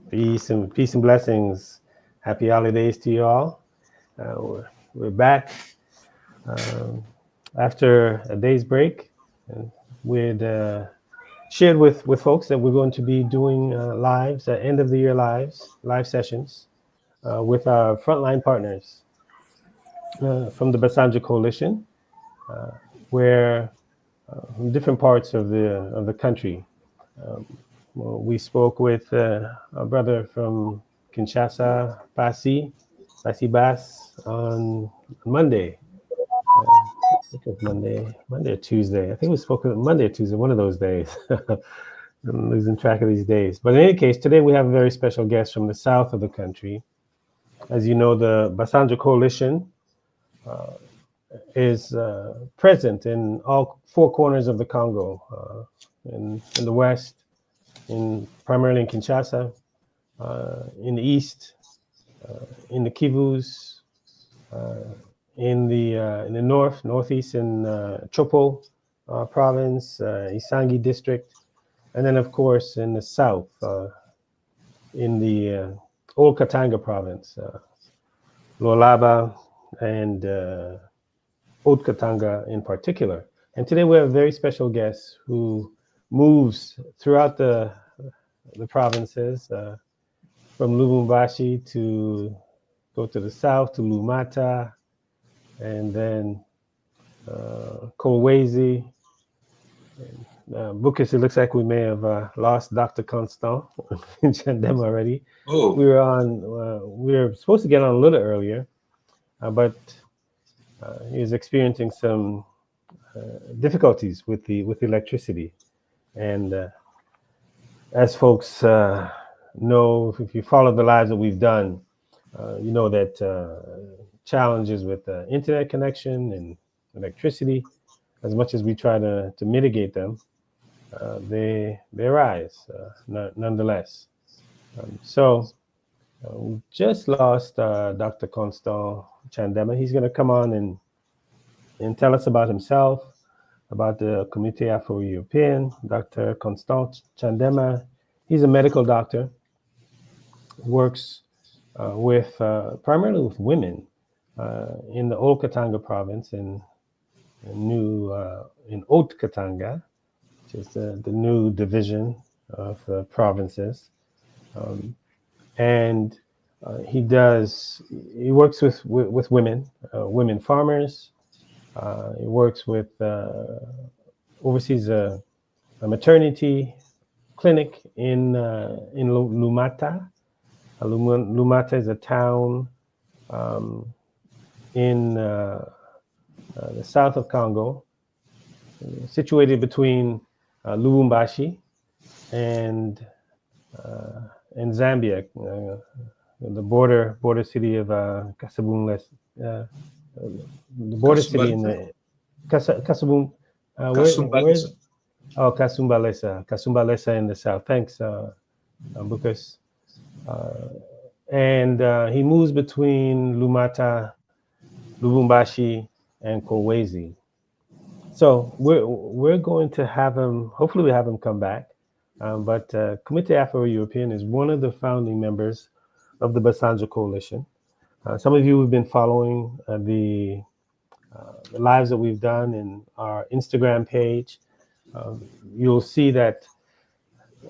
Peace and blessings. Happy holidays to you all. We're back um, after a day's break. And we'd shared with folks that we're going to be doing lives, end of the year live sessions with our frontline partners from the Basandja Coalition, uh, where from different parts of the country. Um, well, we spoke with a brother from Kinshasa, Pasi Bass, on Monday. I think it was Monday or Tuesday. I think we spoke on Monday or Tuesday, one of those days. I'm losing track of these days. But in any case, today we have a very special guest from the south of the country. As you know, the Basandja Coalition uh, is present in all four corners of the Congo, in the west, primarily in Kinshasa, in the east, in the Kivus, uh, in the northeast, in Chopo province, Isangi district, and then of course in the south, in the Old Katanga province, Lualaba, and Old Katanga in particular. And today we have a very special guest who moves throughout the provinces, from Lubumbashi to go to the south to Lumata, and then Kolwezi. Bukas, it looks like we may have lost Dr. Constant in Tchandema already. Oh, We were supposed to get on a little earlier, but he was experiencing some difficulties with the electricity. And as folks know, if you follow the lives that we've done, you know that challenges with internet connection and electricity, as much as we try to mitigate them, they arise nonetheless. So we just lost Dr. Constant Tchandema. He's going to come on and tell us about himself, about the Comité Afro-European. Dr. Constant Tchandema, he's a medical doctor, works with primarily with women in the Old Katanga province in Haute Katanga, which is the new division of the provinces, and he works with women, women farmers. He works with oversees a maternity clinic in Lumata. Lumata is a town in the south of Congo, situated between Lubumbashi and Zambia, the border city of Kasabun, the border city in the Kasabun. Kasumbalesa. Oh, Kasumbalesa in the south. Thanks, Bukas. And he moves between Lumata, Lubumbashi, and Kolwezi. So we're going to have him. Hopefully, we have him come back. But Comité Afro-European is one of the founding members of the Basandja Coalition. Some of you have been following the lives that we've done in our Instagram page. You'll see that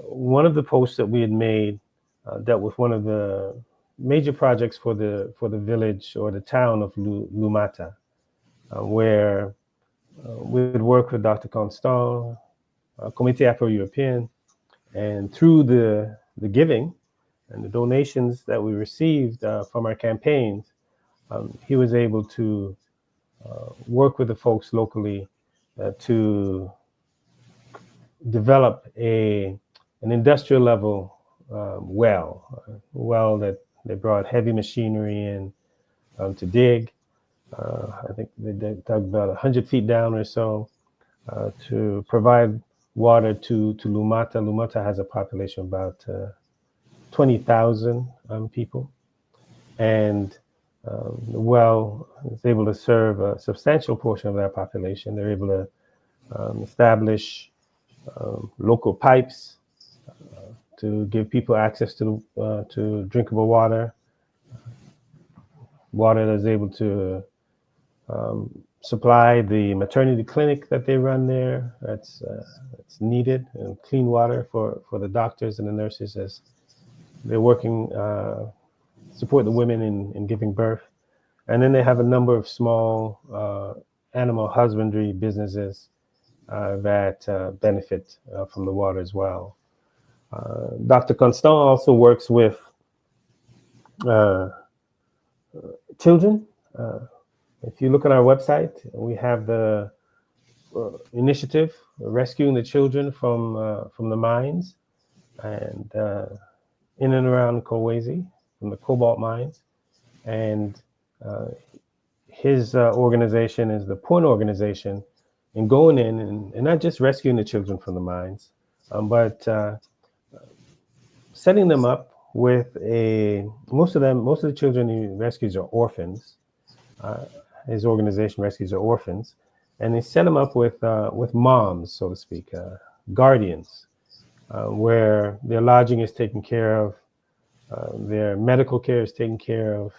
one of the posts that we had made dealt with one of the major projects for the village or the town of Lumata, where we would work with Dr. Constant, Comité Afro-European, and through the giving and the donations that we received from our campaigns, he was able to work with the folks locally to develop an industrial level well that they brought heavy machinery in to dig. I think they dug about 100 feet down or so to provide water to Lumata. Lumata has a population of about 20,000 people, and the well is able to serve a substantial portion of that population. They're able to establish local pipes, to give people access to drinkable water, water that's able to supply the maternity clinic that they run there. That's needed, and clean water for the doctors and the nurses as they're working, support the women in giving birth. And then they have a number of small animal husbandry businesses that benefit from the water as well. Dr. Constant also works with children. If you look at our website, we have the initiative rescuing the children from the mines and in and around Kolwezi, from the cobalt mines. And his organization is the point organization in going in and not just rescuing the children from the mines, but setting them up with most of the children he rescues are orphans. His organization rescues are orphans, and they set them up with moms, so to speak, guardians, where their lodging is taken care of, their medical care is taken care of,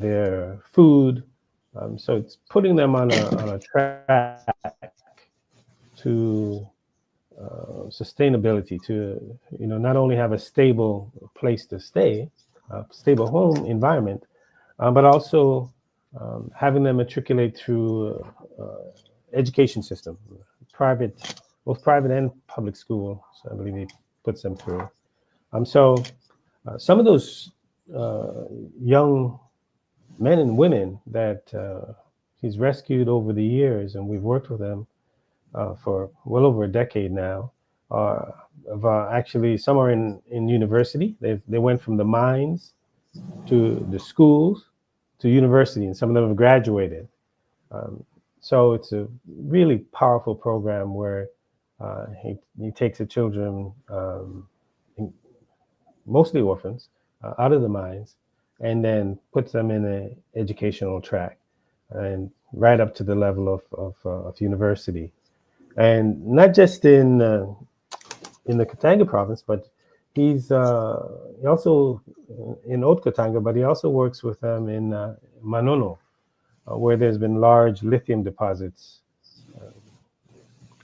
their food. So it's putting them on a track to sustainability, to not only have a stable place to stay, a stable home environment, but also having them matriculate through education system, both private and public school. So I believe he puts them through. So some of those young men and women that he's rescued over the years, and we've worked with them for well over a decade now, actually some are in university. They went from the mines to the schools to university, and some of them have graduated. So it's a really powerful program where he takes the children, mostly orphans, out of the mines, and then puts them in an educational track, and right up to the level of university, and not just in the Katanga province, but he's he also in Haut-Katanga, but he also works with them in Manono, where there's been large lithium deposits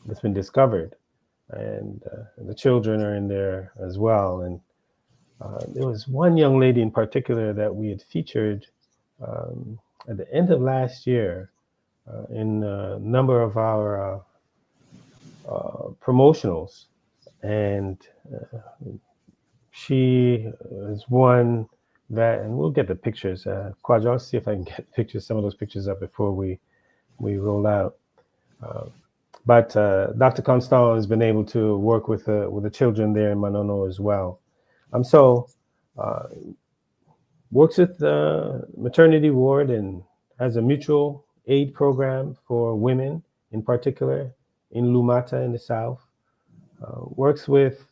that's been discovered, and the children are in there as well. And there was one young lady in particular that we had featured at the end of last year in a number of our promotionals, and she is one that, and we'll get the pictures. Kwadjo, I'll see if I can get some of those pictures up before we roll out. But Dr. Constant has been able to work with the children there in Manono as well. So works with the maternity ward and has a mutual aid program for women, in particular in Lumata in the south. Works with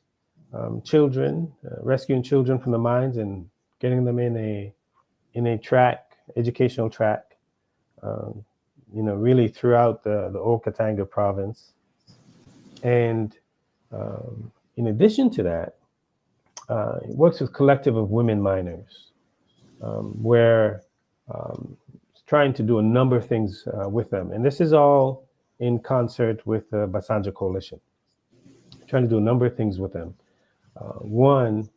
children, rescuing children from the mines and getting them in a track, educational track, really throughout the Haut-Katanga province. And in addition to that, it works with collective of women miners, where it's trying to do a number of things with them. And this is all in concert with the Basandja Coalition, trying to do a number of things with them. One,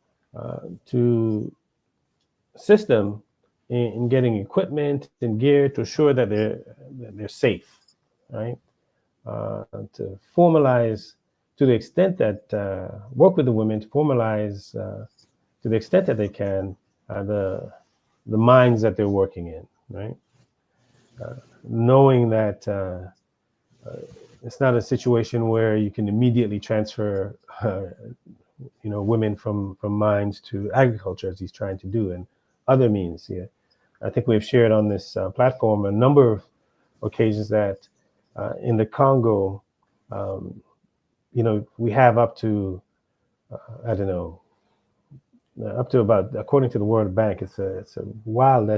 to assist them in getting equipment and gear to assure that they're safe, right? To formalize, to the extent that work with the women to formalize, to the extent that they can, the mines that they're working in, right? Knowing that it's not a situation where you can immediately transfer, women from mines to agriculture, as he's trying to do, and other means. Yeah, I think we've shared on this platform a number of occasions that in the Congo, we have up to up to about, according to the World Bank, it's a wide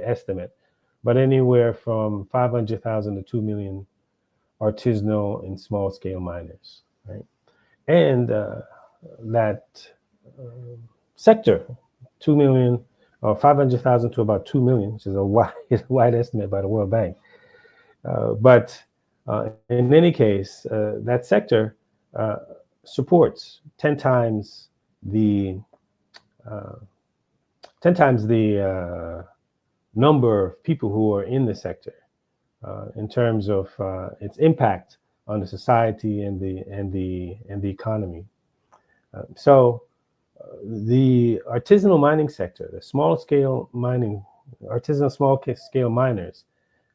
estimate, but anywhere from 500,000 to 2 million artisanal and small scale miners, right? and that sector, 2 million or 500,000 to about 2 million, which is a wide estimate by the World Bank. But in any case, that sector supports 10 times the 10 times the number of people who are in the sector in terms of its impact on the society and the economy. So the artisanal mining sector, the small-scale mining, artisanal small-scale miners,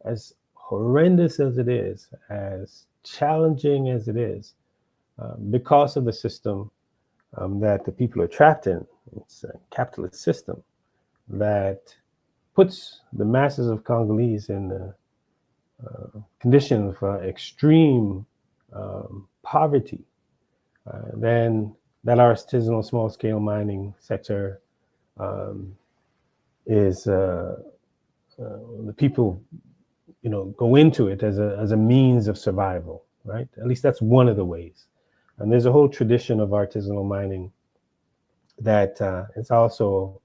as horrendous as it is, as challenging as it is, because of the system that the people are trapped in. It's a capitalist system that puts the masses of Congolese in conditions of extreme poverty. Then that artisanal small-scale mining sector is the people, go into it as a means of survival, right? At least that's one of the ways. And there's a whole tradition of artisanal mining that is also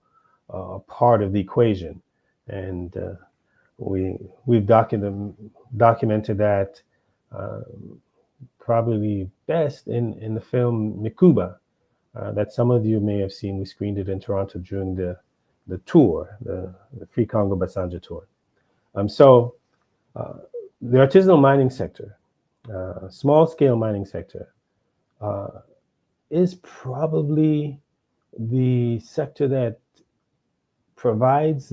a part of the equation, and we've documented that probably best in the film Mikuba that some of you may have seen. We screened it in Toronto during the tour, the Free Congo Basandja tour. So the artisanal mining sector, small-scale mining sector, is probably the sector that provides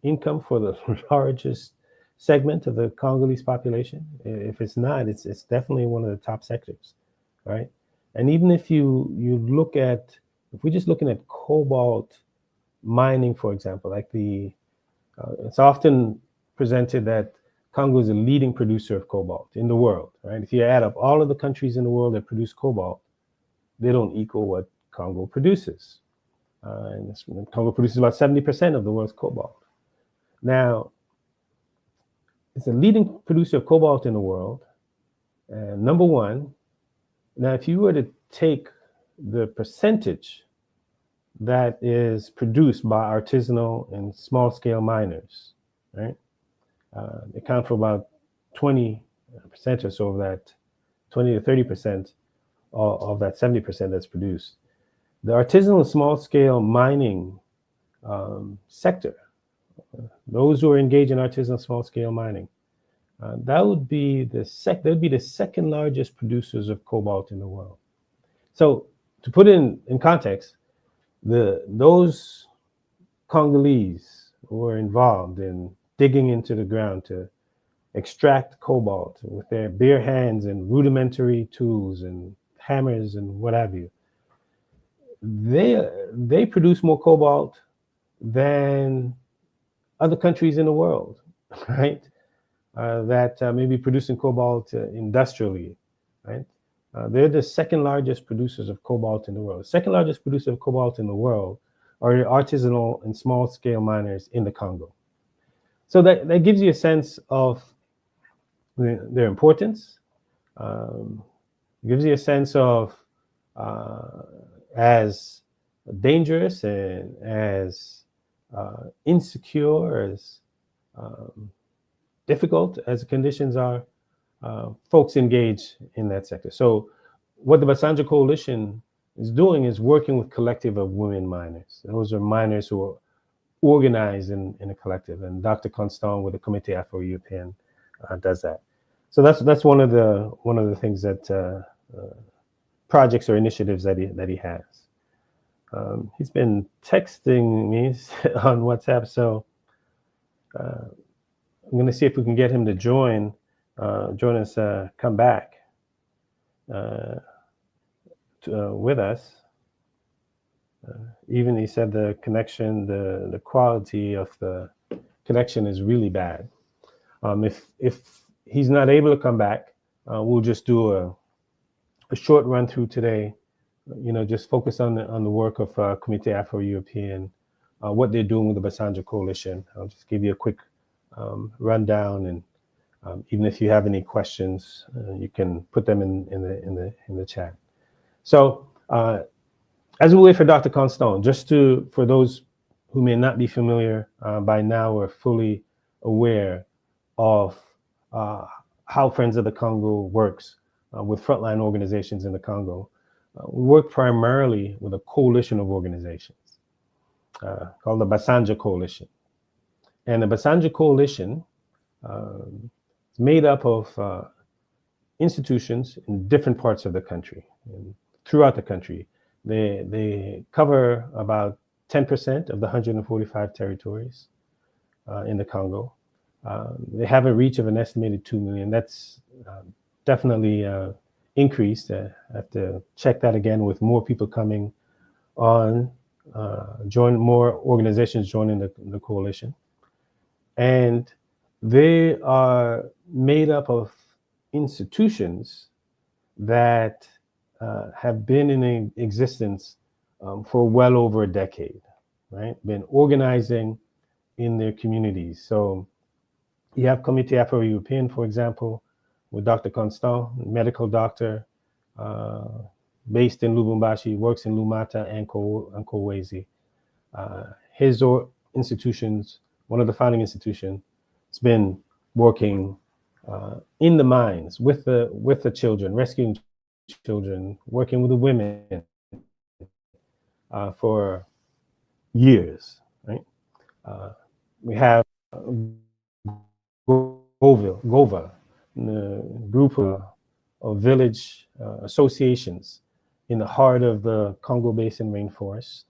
income for the largest segment of the Congolese population. If it's not, it's definitely one of the top sectors, right? And even if you look at, if we're just looking at cobalt mining, for example, like it's often presented that Congo is a leading producer of cobalt in the world, right? If you add up all of the countries in the world that produce cobalt, they don't equal what Congo produces. And Congo produces about 70% of the world's cobalt. Now, it's a leading producer of cobalt in the world, number one. Now, if you were to take the percentage that is produced by artisanal and small-scale miners, right? They account for about 20% or so of that, 20 to 30% of that 70% that's produced. The artisanal small-scale mining sector, those who are engaged in artisanal small-scale mining, that would be the second largest producers of cobalt in the world. So to put it in context, those Congolese who are involved in digging into the ground to extract cobalt with their bare hands and rudimentary tools and hammers and what have you, they produce more cobalt than other countries in the world, right? That may be producing cobalt industrially, right? They're the second largest producers of cobalt in the world. The second largest producer of cobalt in the world are artisanal and small-scale miners in the Congo. So that gives you a sense of their importance. Gives you a sense of as dangerous and as insecure, as difficult as the conditions are, folks engage in that sector. So what the Basandja Coalition is doing is working with collective of women miners. Those are miners who are organized in a collective, and Dr. Constant with the Comité Afro-European does that. So that's one of the things that projects or initiatives that he has. He's been texting me on WhatsApp, so I'm going to see if we can get him to join us, come back with us. Even he said the connection, the quality of the connection is really bad. If he's not able to come back, we'll just do a short run through today. Just focus on the work of Comité Afro-European, what they're doing with the Basandja Coalition. I'll just give you a quick rundown, and even if you have any questions, you can put them in the chat. So as we wait for Dr. Constant, just for those who may not be familiar by now or fully aware of how Friends of the Congo works with frontline organizations in the Congo, we work primarily with a coalition of organizations called the Basandja Coalition. And the Basandja Coalition is made up of institutions in different parts of the country, and throughout the country. They cover about 10% of the 145 territories in the Congo. They have a reach of an estimated 2 million. That's definitely increased. I have to check that again with more people coming on, more organizations joining the coalition. And they are made up of institutions that have been in existence for well over a decade, right? Been organizing in their communities. So you have Comité Afro-European, for example, with Dr. Constant, medical doctor, based in Lubumbashi, works in Lumata and Kolwezi. His institutions, one of the founding institutions, has been working in the mines with the children, rescuing children, working with the women for years, right? We have Gova, a group of village associations in the heart of the Congo Basin rainforest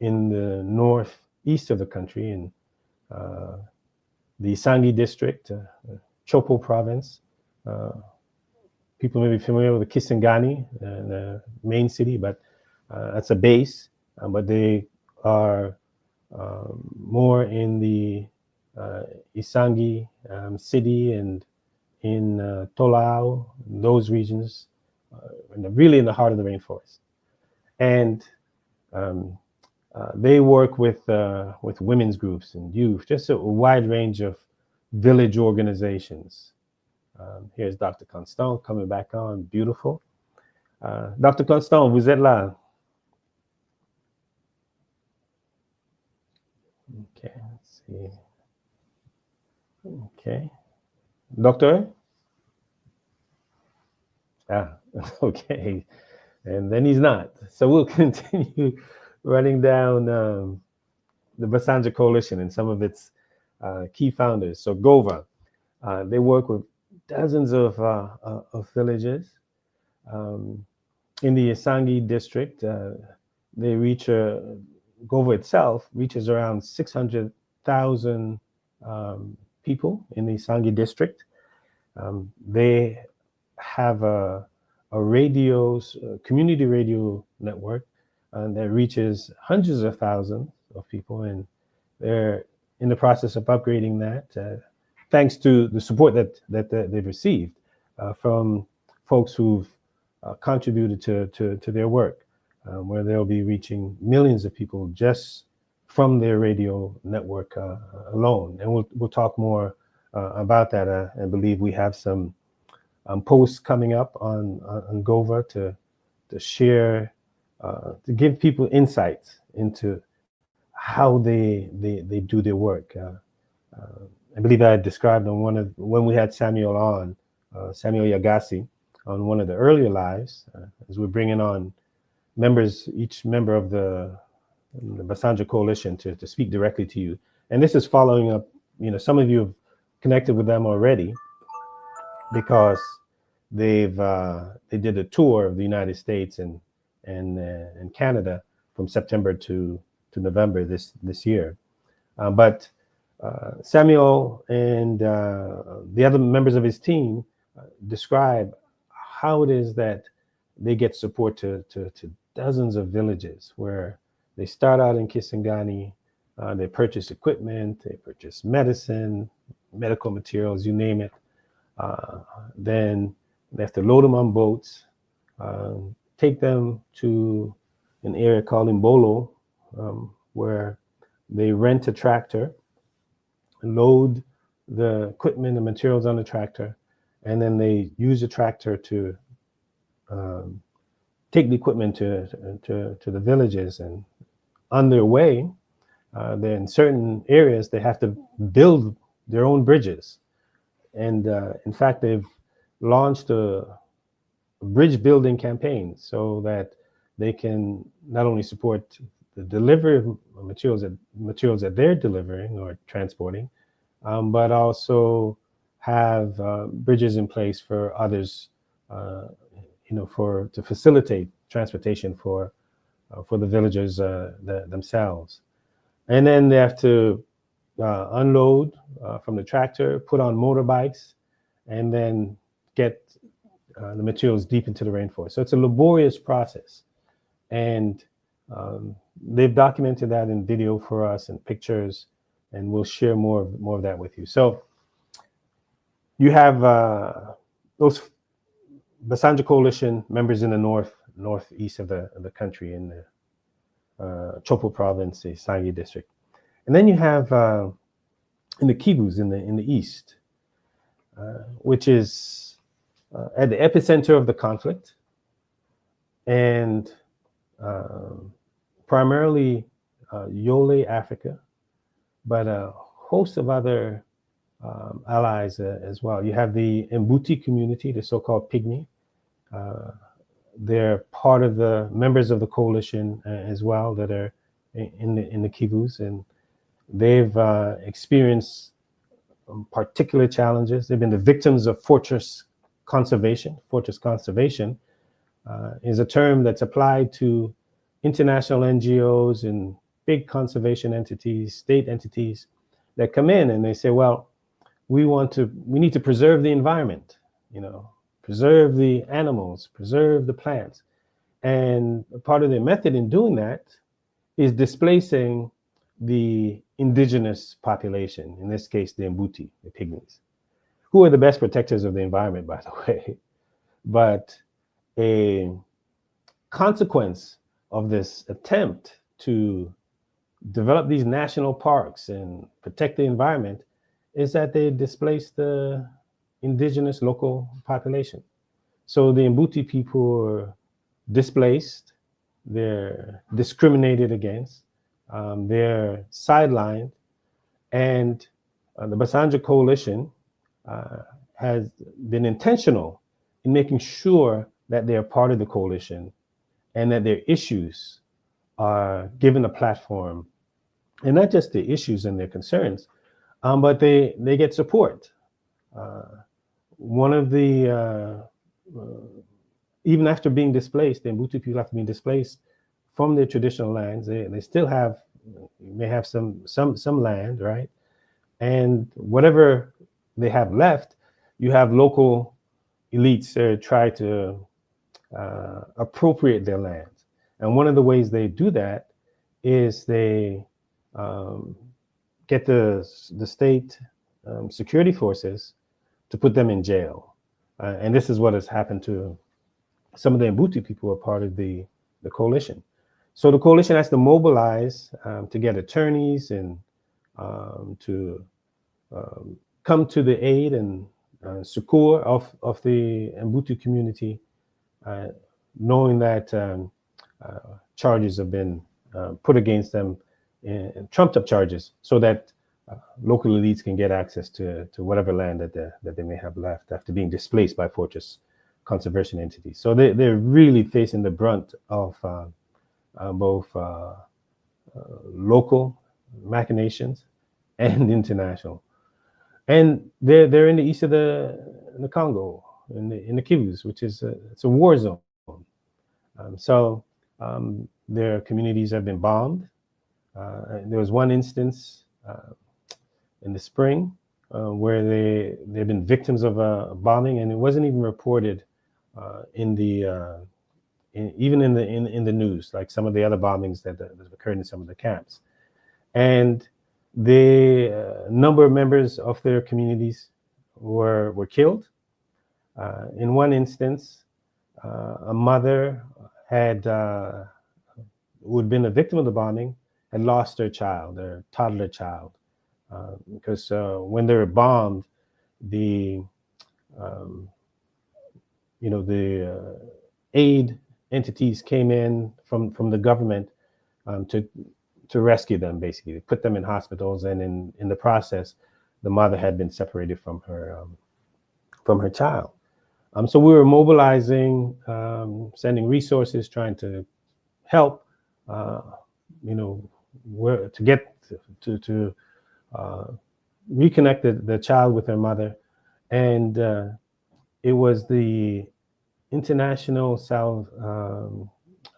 in the northeast of the country, in the Isangi district, Chopo province. People may be familiar with the Kisangani, the main city, but that's a base. But they are more in the Isangi city and in Tolao, those regions, really in the heart of the rainforest. And they work with women's groups and youth, just a wide range of village organizations. Here's Dr. Constant coming back on, beautiful. Dr. Constant, vous êtes là? Okay, let's see. Okay. Doctor? Okay. And then he's not. So we'll continue running down the Basandja Coalition and some of its key founders. So Gova, they work with dozens of villages. In the Isangi district, they reach, Gova itself reaches around 600,000 people in the Isangi district. They have a community radio network that reaches hundreds of thousands of people, and they're in the process of upgrading that, thanks to the support that they've received from folks who've contributed to their work, where they'll be reaching millions of people just from their radio network alone. And we'll talk more about that. I believe we have some posts coming up on Gova to share, to give people insights into how they do their work. I believe I had described on when we had Samuel on, Samuel Yagasi, on one of the earlier lives, as we're bringing on members, each member of the Basandja Coalition to speak directly to you. And this is following up, some of you have connected with them already because they did a tour of the United States and Canada from September to November this year. But Samuel and the other members of his team describe how it is that they get support to dozens of villages where they start out in Kisangani, they purchase equipment, they purchase medicine, medical materials, you name it. Then they have to load them on boats, take them to an area called Imbolo, where they rent a tractor, load the equipment and materials on the tractor, and then they use the tractor to take the equipment to the villages, and on their way, they're in certain areas they have to build their own bridges. And in fact, they've launched a bridge building campaign so that they can not only support the delivery of materials that they're delivering or transporting, but also have bridges in place for others, to facilitate transportation for the villagers themselves. And then they have to unload from the tractor, put on motorbikes, and then get the materials deep into the rainforest. So it's a laborious process. And they've documented that in video for us and pictures, and we'll share more of that with you. So you have those Basandja Coalition members in the northeast of the country, in the Chopo province, the Sangi district. And then you have in the Kivus in the east, which is at the epicenter of the conflict, and primarily Yole, Africa, but a host of other allies as well. You have the Mbuti community, the so-called Pygmy. They're part of the members of the coalition as well that are in the Kivus, and they've experienced particular challenges. They've been the victims of fortress conservation. Fortress conservation is a term that's applied to international NGOs and big conservation entities, state entities that come in and they say, well, we need to preserve the environment, preserve the animals, preserve the plants. And part of their method in doing that is displacing the indigenous population, in this case, the Mbuti, the Pygmies, who are the best protectors of the environment, by the way. But a consequence of this attempt to develop these national parks and protect the environment is that they displace the indigenous local population. So the Mbuti people are displaced, they're discriminated against, they're sidelined, and the Basandja Coalition has been intentional in making sure that they're part of the coalition and that their issues are given a platform, and not just the issues and their concerns, but they get support. One of the, even after being displaced, the Mbuti people after being displaced from their traditional lands, they still may have some land, right? And whatever they have left, you have local elites that try to appropriate their land. And one of the ways they do that is they get the state security forces to put them in jail. And this is what has happened to some of the Mbuti people who are part of the coalition. So the coalition has to mobilize to get attorneys and to come to the aid and succor of the Mbuti community, knowing that charges have been put against them, and trumped up charges, so that local elites can get access to whatever land that they may have left after being displaced by fortress conservation entities. So they're really facing the brunt of both local machinations and international. And they're in the east of the Congo, in the Kivus, which is it's a war zone. So their communities have been bombed. There was one instance in the spring where they've been victims of a bombing, and it wasn't even reported in the news, like some of the other bombings that occurred in some of the camps. And the number of members of their communities were killed. In one instance, a mother who had been a victim of the bombing had lost her child, their toddler child, because when they were bombed, the aid entities came in from the government to rescue them, basically, put them in hospitals, and in the process, the mother had been separated from her child. So we were mobilizing, sending resources, trying to help, to get to reconnect the child with her mother. And it was the international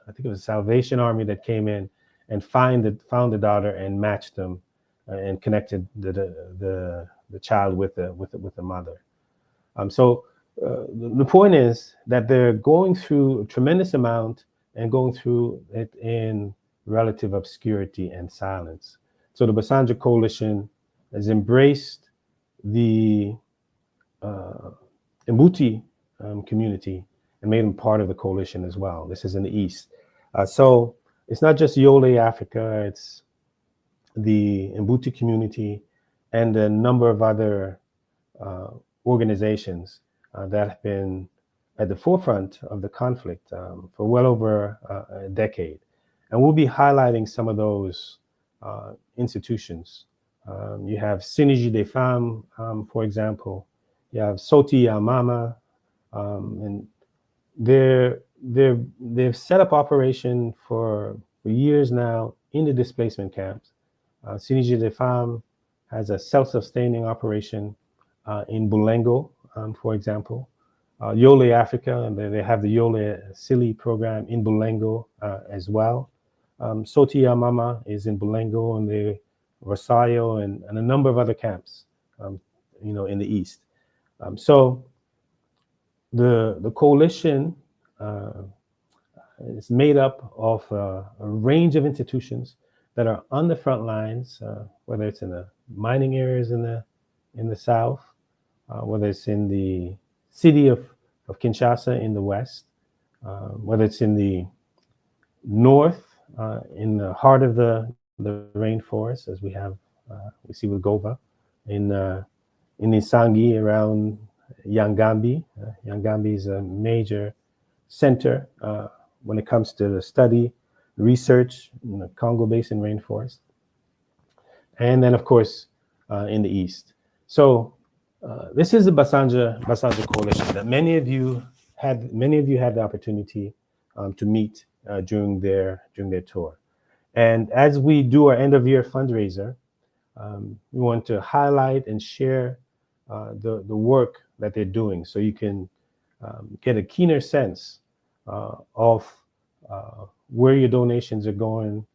I think it was Salvation Army that came in and found the daughter and matched them and connected the child with the mother. So the point is that they're going through a tremendous amount and going through it in relative obscurity and silence. So the Basandja Coalition has embraced the Mbuti community and made them part of the coalition as well. This is in the East. So it's not just Yole Africa, it's the Mbuti community and a number of other organizations that have been at the forefront of the conflict for well over a decade. And we'll be highlighting some of those institutions. You have Synergie des Femmes, for example. You have Soti Ya Mama, and they've set up operation for years now in the displacement camps. Synergie des Femmes has a self-sustaining operation in Bulengo, for example. Yole Africa, and they have the Yole Sili program in Bulengo as well. Soti Ya Mama is in Bulengo and the Rosario and a number of other camps, in the East. So the coalition is made up of a range of institutions that are on the front lines, whether it's in the mining areas in the South, whether it's in the city of Kinshasa in the West, whether it's in the North, in the heart of the rainforest, as we see with Gova, in Isangi around Yangambi. Yangambi is a major center when it comes to the study, research in the Congo Basin rainforest. And then, of course, in the East. So this is the Basandja Coalition that many of you had the opportunity to meet during their tour. And as we do our end of year fundraiser, we want to highlight and share the work that they're doing, so you can get a keener sense of where your donations are going,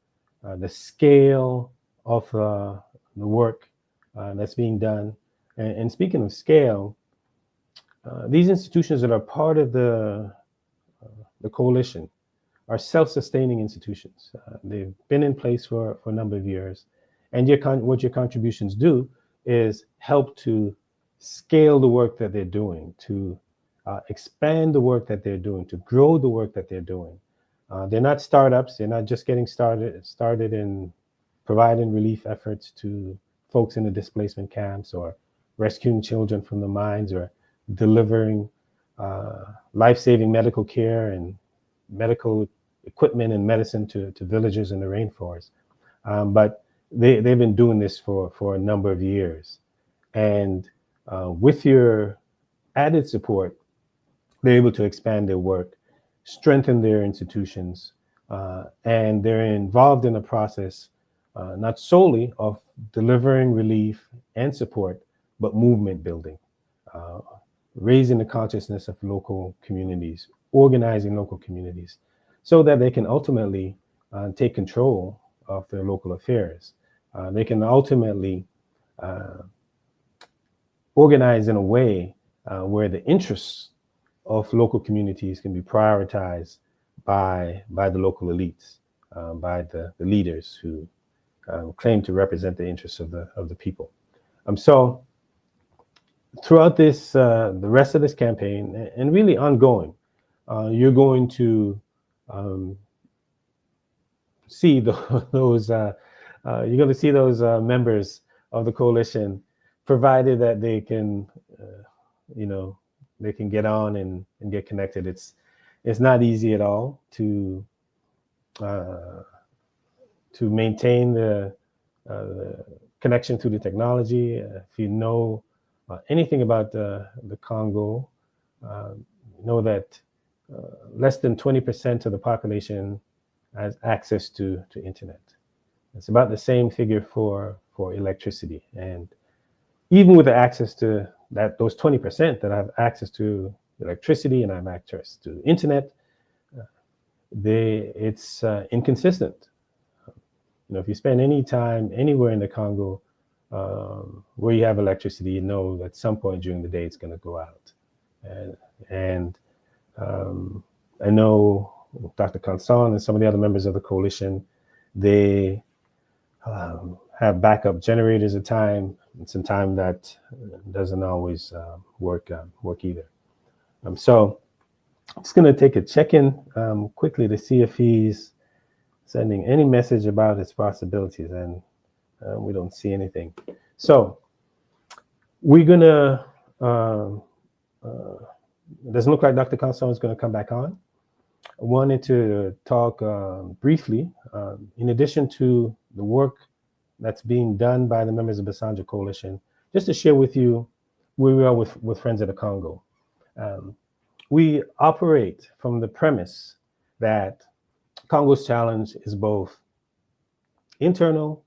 the scale of the work that's being done. And speaking of scale, these institutions that are part of the coalition are self-sustaining institutions. They've been in place for a number of years. And what your contributions do is help to scale the work that they're doing, to expand the work that they're doing, to grow the work that they're doing. They're not startups. They're not just getting started in providing relief efforts to folks in the displacement camps, or rescuing children from the mines, or delivering life-saving medical care and medical equipment and medicine to villagers in the rainforest. But they've been doing this for a number of years. And with your added support, they're able to expand their work, strengthen their institutions, and they're involved in a process not solely of delivering relief and support, but movement building, raising the consciousness of local communities, organizing local communities, so that they can ultimately take control of their local affairs. They can ultimately organize in a way where the interests of local communities can be prioritized by the local elites, by the leaders who claim to represent the interests of the people. So throughout this, the rest of this campaign, and really ongoing, you're going to see those members of the coalition, provided that they can, they can get on and get connected. it's not easy at all to maintain the connection to the technology. If you know anything about the Congo, know that less than 20% of the population has access to internet. It's about the same figure for electricity. And even with the access to that, those 20% that have access to electricity and have access to internet, it's inconsistent. If you spend any time anywhere in the Congo where you have electricity, you know at some point during the day it's going to go out. And I know Dr. Constant and some of the other members of the coalition, they have backup generators at time. It's a time that doesn't always work either. So I'm just going to take a check-in quickly to see if he's sending any message about his possibilities, and we don't see anything. So we're going to, it doesn't look like Dr. Constant is going to come back on. I wanted to talk briefly, in addition to the work that's being done by the members of the Basandja Coalition, just to share with you where we are with Friends of the Congo. We operate from the premise that Congo's challenge is both internal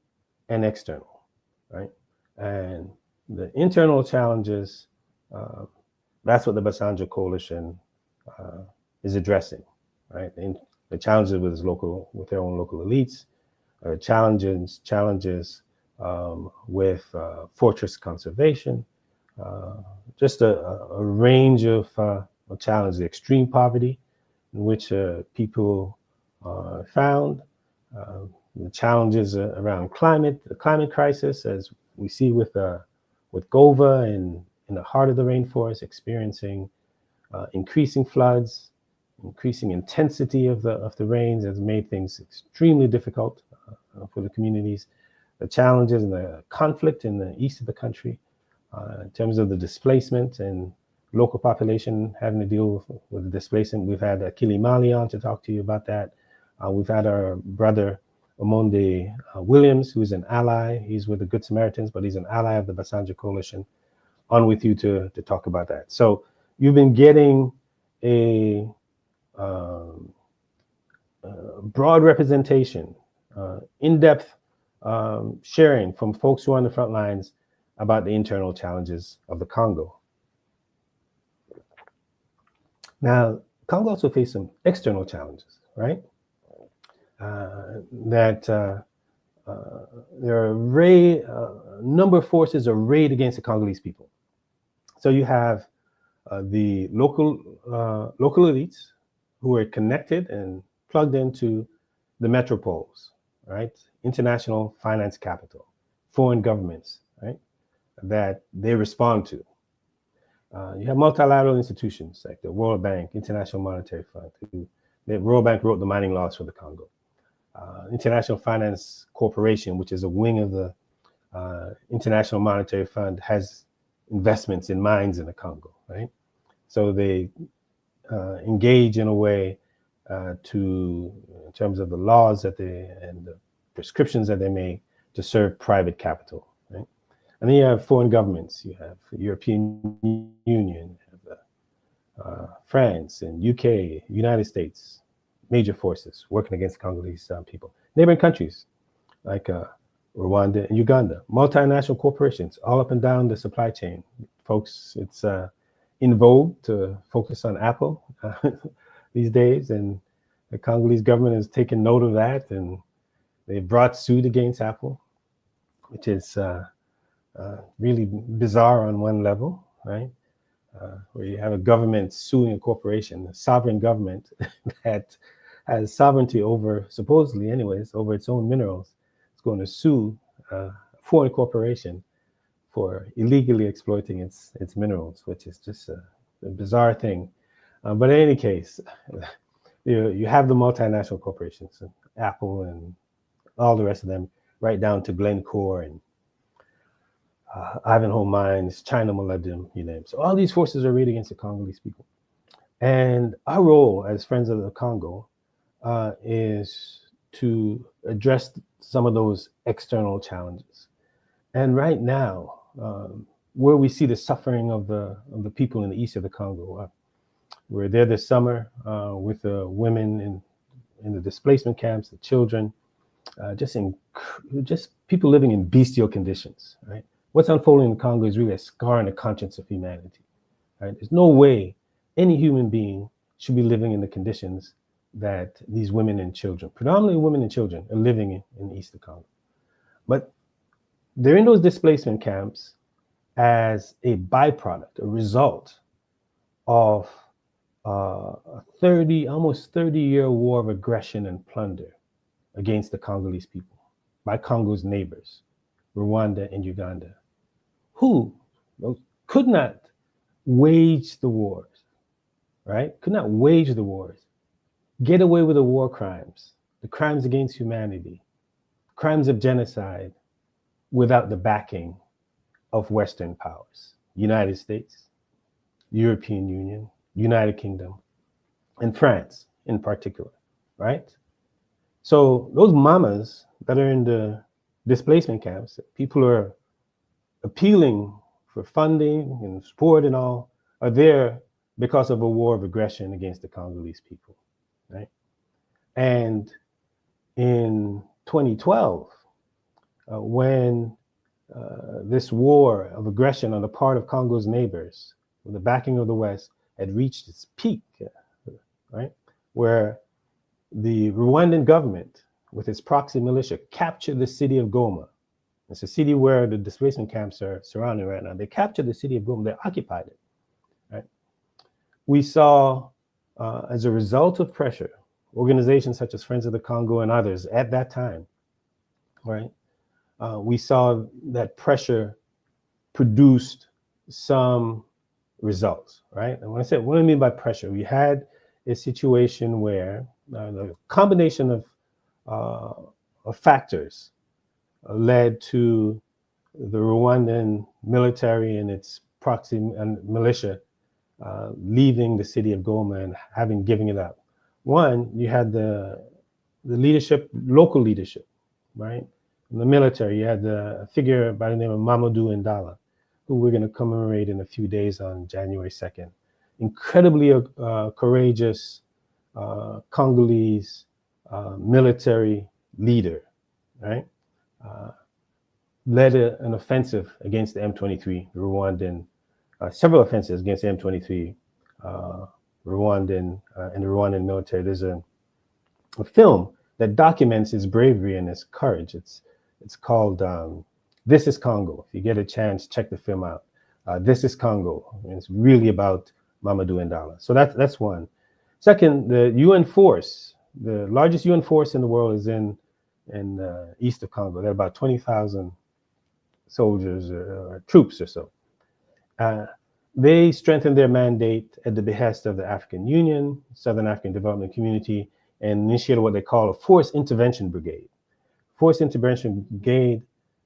and external, right? And the internal challenges, that's what the Basandja Coalition is addressing, right? And the challenges with their own local elites, challenges with fortress conservation, just a range of challenges, extreme poverty in which people are found, the challenges around the climate crisis, as we see with Gova in the heart of the rainforest, experiencing increasing floods, increasing intensity of the rains has made things extremely difficult for the communities. The challenges and the conflict in the east of the country, in terms of the displacement and local population having to deal with the displacement. We've had Akili Mali on to talk to you about that. We've had our brother Omonde Williams, who is an ally. He's with the Good Samaritans, but he's an ally of the Basandja Coalition, on with you to talk about that. So you've been getting a broad representation, in-depth sharing from folks who are on the front lines about the internal challenges of the Congo. Now, Congo also faces some external challenges, right? There are a number of forces arrayed against the Congolese people. So you have the local elites who are connected and plugged into the metropoles, right? International finance capital, foreign governments, right? That they respond to. You have multilateral institutions like the World Bank, International Monetary Fund. The World Bank wrote the mining laws for the Congo. International Finance Corporation, which is a wing of the International Monetary Fund, has investments in mines in the Congo, right? So they engage in a way in terms of the laws and the prescriptions that they make to serve private capital, right? And then you have foreign governments. You have the European Union, you have, France and UK, United States, major forces working against Congolese people. Neighboring countries like Rwanda and Uganda, multinational corporations all up and down the supply chain. Folks, it's in vogue to focus on Apple these days, and the Congolese government has taken note of that, and they've brought suit against Apple, which is really bizarre on one level, right? Where you have a government suing a corporation, a sovereign government that has sovereignty over, supposedly anyways, over its own minerals. It's going to sue a foreign corporation for illegally exploiting its minerals, which is just a bizarre thing. But in any case, you have the multinational corporations, Apple and all the rest of them, right down to Glencore and Ivanhoe Mines, China Molybdenum, you name it. So all these forces are arrayed against the Congolese people. And our role as Friends of the Congo is to address some of those external challenges. And right now, where we see the suffering of the people in the east of the Congo, we're there this summer with the women in the displacement camps, the children, just people living in bestial conditions. Right? What's unfolding in the Congo is really a scar in the conscience of humanity. Right? There's no way any human being should be living in the conditions that these women and children, predominantly women and children, are living in the east of Congo. But they're in those displacement camps as a byproduct, a result of a almost 30-year war of aggression and plunder against the Congolese people by Congo's neighbors, Rwanda and Uganda, who could not wage the wars, right? Could not wage the wars, get away with the war crimes, the crimes against humanity, crimes of genocide, without the backing of Western powers, United States, European Union, United Kingdom, and France in particular, right? So those mamas that are in the displacement camps, people are appealing for funding and support and all, are there because of a war of aggression against the Congolese people, right? And in 2012, when this war of aggression on the part of Congo's neighbors, with the backing of the West, had reached its peak, right? Where the Rwandan government, with its proxy militia, captured the city of Goma. It's a city where the displacement camps are surrounding right now. They captured the city of Goma, they occupied it, right? We saw, as a result of pressure, organizations such as Friends of the Congo and others at that time, right? We saw that pressure produced some results, right? And when I say, what do I mean by pressure? We had a situation where the combination of factors led to the Rwandan military and its proxy and militia leaving the city of Goma and having given it up. One, you had the leadership, local leadership, right? In the military, you had a figure by the name of Mamadou Ndala, who we're going to commemorate in a few days on January 2nd. Incredibly courageous Congolese military leader, right? Led an offensive against the M23 Rwandan, several offensives against the M23 Rwandan and the Rwandan military. There's a film that documents his bravery and his courage. It's called This is Congo. If you get a chance, check the film out. This is Congo. And it's really about Mamadou Ndala. So that's one. Second, the UN force, the largest UN force in the world, is in east of Congo. There are about 20,000 soldiers or troops or so. They strengthened their mandate at the behest of the African Union, Southern African Development Community, and initiated what they call a Force Intervention Brigade. Force Intervention Brigade,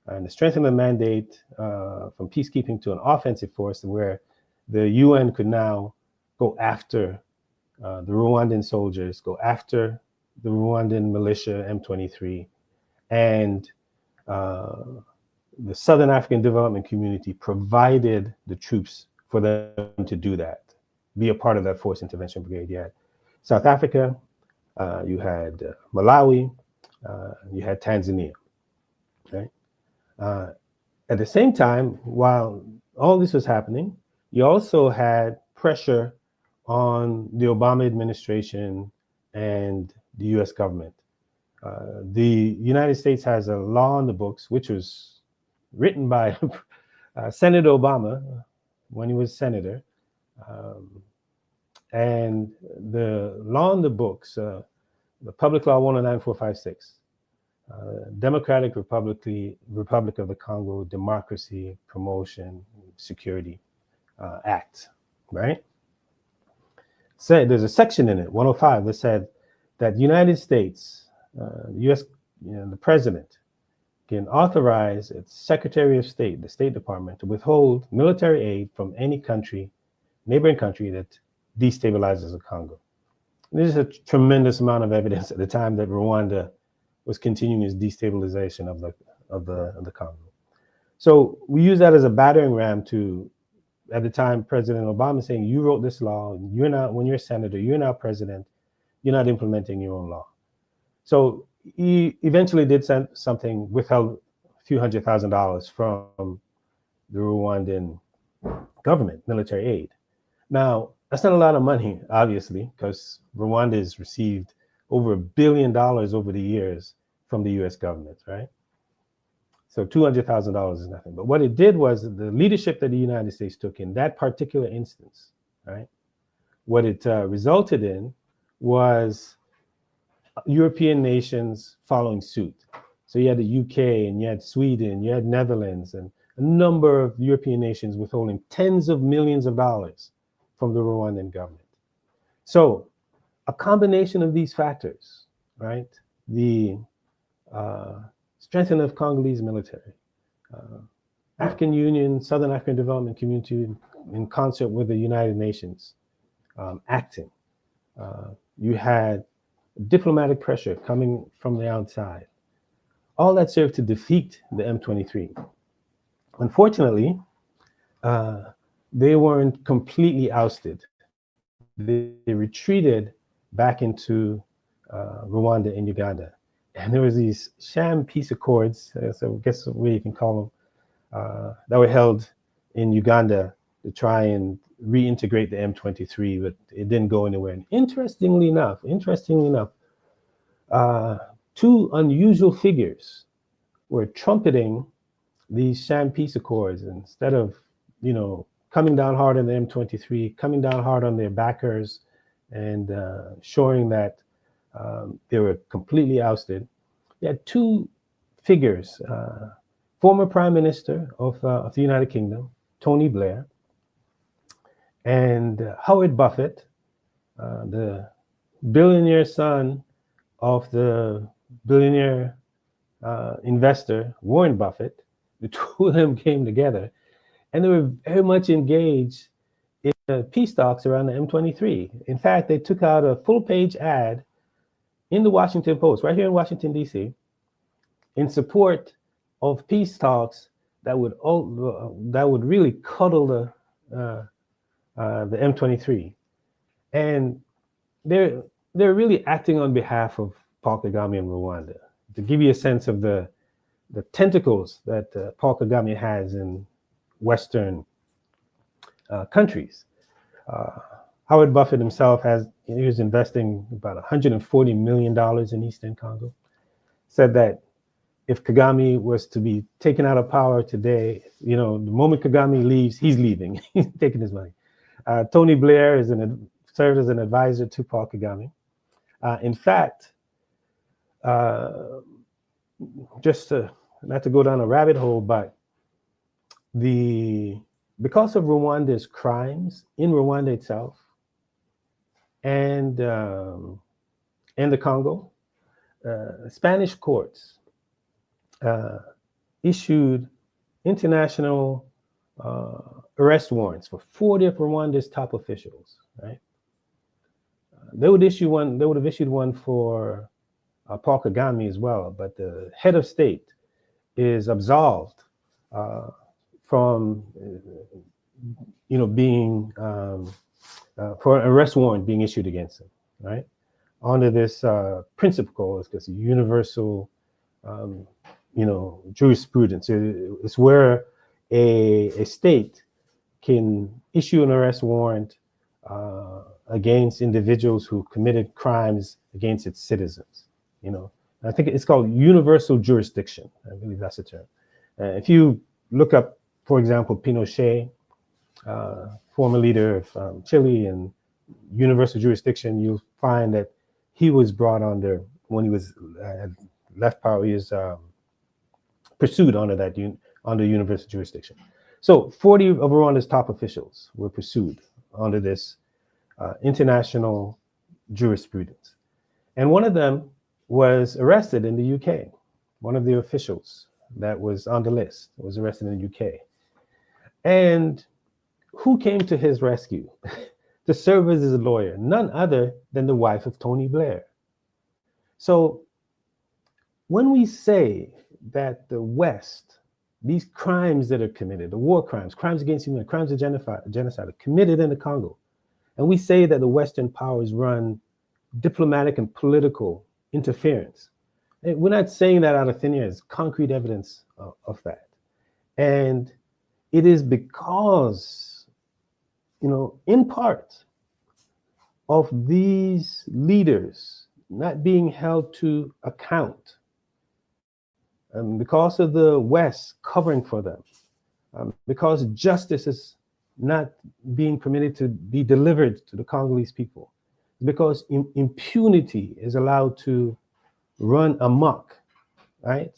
and the strengthening the mandate from peacekeeping to an offensive force, where the UN could now go after the Rwandan soldiers, go after the Rwandan militia, M23, and the Southern African Development Community provided the troops for them to do that, be a part of that Force Intervention Brigade. You had South Africa, you had Malawi, you had Tanzania, right? At the same time, while all this was happening, you also had pressure on the Obama administration and the US government. The United States has a law on the books, which was written by Senator Obama when he was senator. And the law on the books, the Public Law 109456, Democratic Republic of the Congo Democracy Promotion Security Act, right? Said there's a section in it, 105, that said that the United States, the U.S., the president can authorize its Secretary of State, the State Department, to withhold military aid from any country, neighboring country, that destabilizes the Congo. There's a tremendous amount of evidence at the time that Rwanda was continuing its destabilization of the Congo. So we use that as a battering ram to, at the time, President Obama saying, you wrote this law, you're not, when you're a senator, you're not president, you're not implementing your own law. So he eventually did something, withheld a few $100,000 from the Rwandan government, military aid. Now, that's not a lot of money, obviously, because Rwanda has received over $1 billion over the years from the US government, right? So $200,000 is nothing. But what it did was the leadership that the United States took in that particular instance, right? What it resulted in was European nations following suit. So you had the UK and you had Sweden, you had Netherlands, and a number of European nations withholding tens of millions of dollars from the Rwandan government. So a combination of these factors, right? The strengthening of Congolese military, African Union, Southern African Development Community in concert with the United Nations acting. You had diplomatic pressure coming from the outside. All that served to defeat the M23. Unfortunately, they weren't completely ousted. They retreated back into Rwanda and Uganda. And there was these sham peace accords, so I guess what you can call them, that were held in Uganda to try and reintegrate the M23, but it didn't go anywhere. And interestingly enough, two unusual figures were trumpeting these sham peace accords instead of, coming down hard on the M23, coming down hard on their backers, and showing that they were completely ousted. You had two figures, former Prime Minister of the United Kingdom, Tony Blair, and Howard Buffett, the billionaire son of the billionaire investor, Warren Buffett. The two of them came together, and they were very much engaged in peace talks around the M23. In fact, they took out a full-page ad in the Washington Post, right here in Washington, D.C., in support of peace talks that would really cuddle the M23. And they're really acting on behalf of Paul Kagame and Rwanda. To give you a sense of the tentacles that Paul Kagame has in Western countries. Howard Buffett himself he was investing about $140 million in Eastern Congo. Said that if Kagame was to be taken out of power today, the moment Kagame leaves, he's leaving. He's taking his money. Tony Blair served as an advisor to Paul Kagame. In fact, just not to go down a rabbit hole, but because of Rwanda's crimes in Rwanda itself and the Congo, Spanish courts issued international arrest warrants for 40 of Rwanda's top officials. Right? They would have issued one for Paul Kagame as well, but the head of state is absolved from, being for an arrest warrant being issued against him, right? Under this principle, it's universal, jurisprudence. It's where a state can issue an arrest warrant against individuals who committed crimes against its citizens. I think it's called universal jurisdiction. I believe that's the term. If you look up, for example, Pinochet, former leader of Chile, and universal jurisdiction, you'll find that he was brought under, when he was left power, he was pursued under under universal jurisdiction. So 40 of Rwanda's top officials were pursued under this international jurisprudence. And one of them was arrested in the UK. One of the officials that was on the list was arrested in the UK. And who came to his rescue to serve as his lawyer, none other than the wife of Tony Blair. So when we say that the West, these crimes that are committed, the war crimes, crimes against humanity, crimes of genocide are committed in the Congo, and we say that the Western powers run diplomatic and political interference, we're not saying that out of thin air. There's concrete evidence of that. And it is because, in part of these leaders not being held to account, because of the West covering for them, because justice is not being permitted to be delivered to the Congolese people, because impunity is allowed to run amok, right?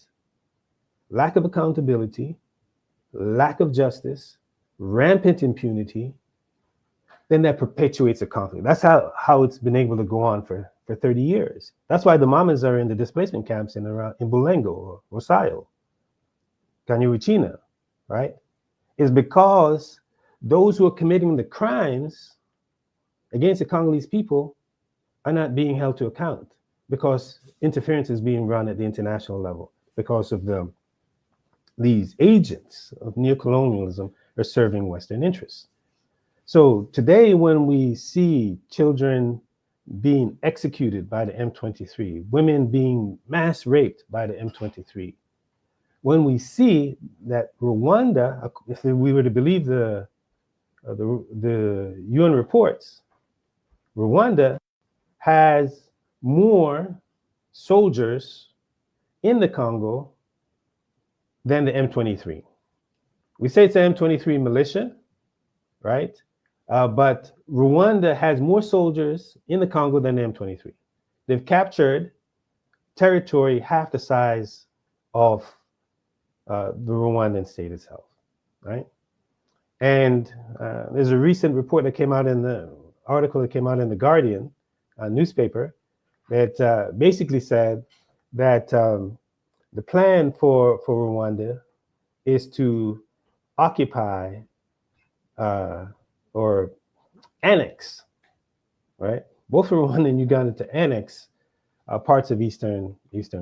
Lack of accountability, lack of justice, rampant impunity, then that perpetuates a conflict. That's how it's been able to go on for 30 years. That's why the mamas are in the displacement camps in Bulengo or Rosayo, Kanyuichina, right? Is because those who are committing the crimes against the Congolese people are not being held to account, because interference is being run at the international level because of these agents of neocolonialism are serving Western interests. So today, when we see children being executed by the M23, women being mass raped by the M23, when we see that Rwanda, if we were to believe the UN reports, Rwanda has more soldiers in the Congo than the M23. We say it's the M23 militia, right? But Rwanda has more soldiers in the Congo than the M23. They've captured territory half the size of the Rwandan state itself, right? And there's a recent report that came out in the article that came out in the Guardian newspaper that basically said that the plan for Rwanda is to occupy or annex, right? Both Rwanda and Uganda to annex parts of Eastern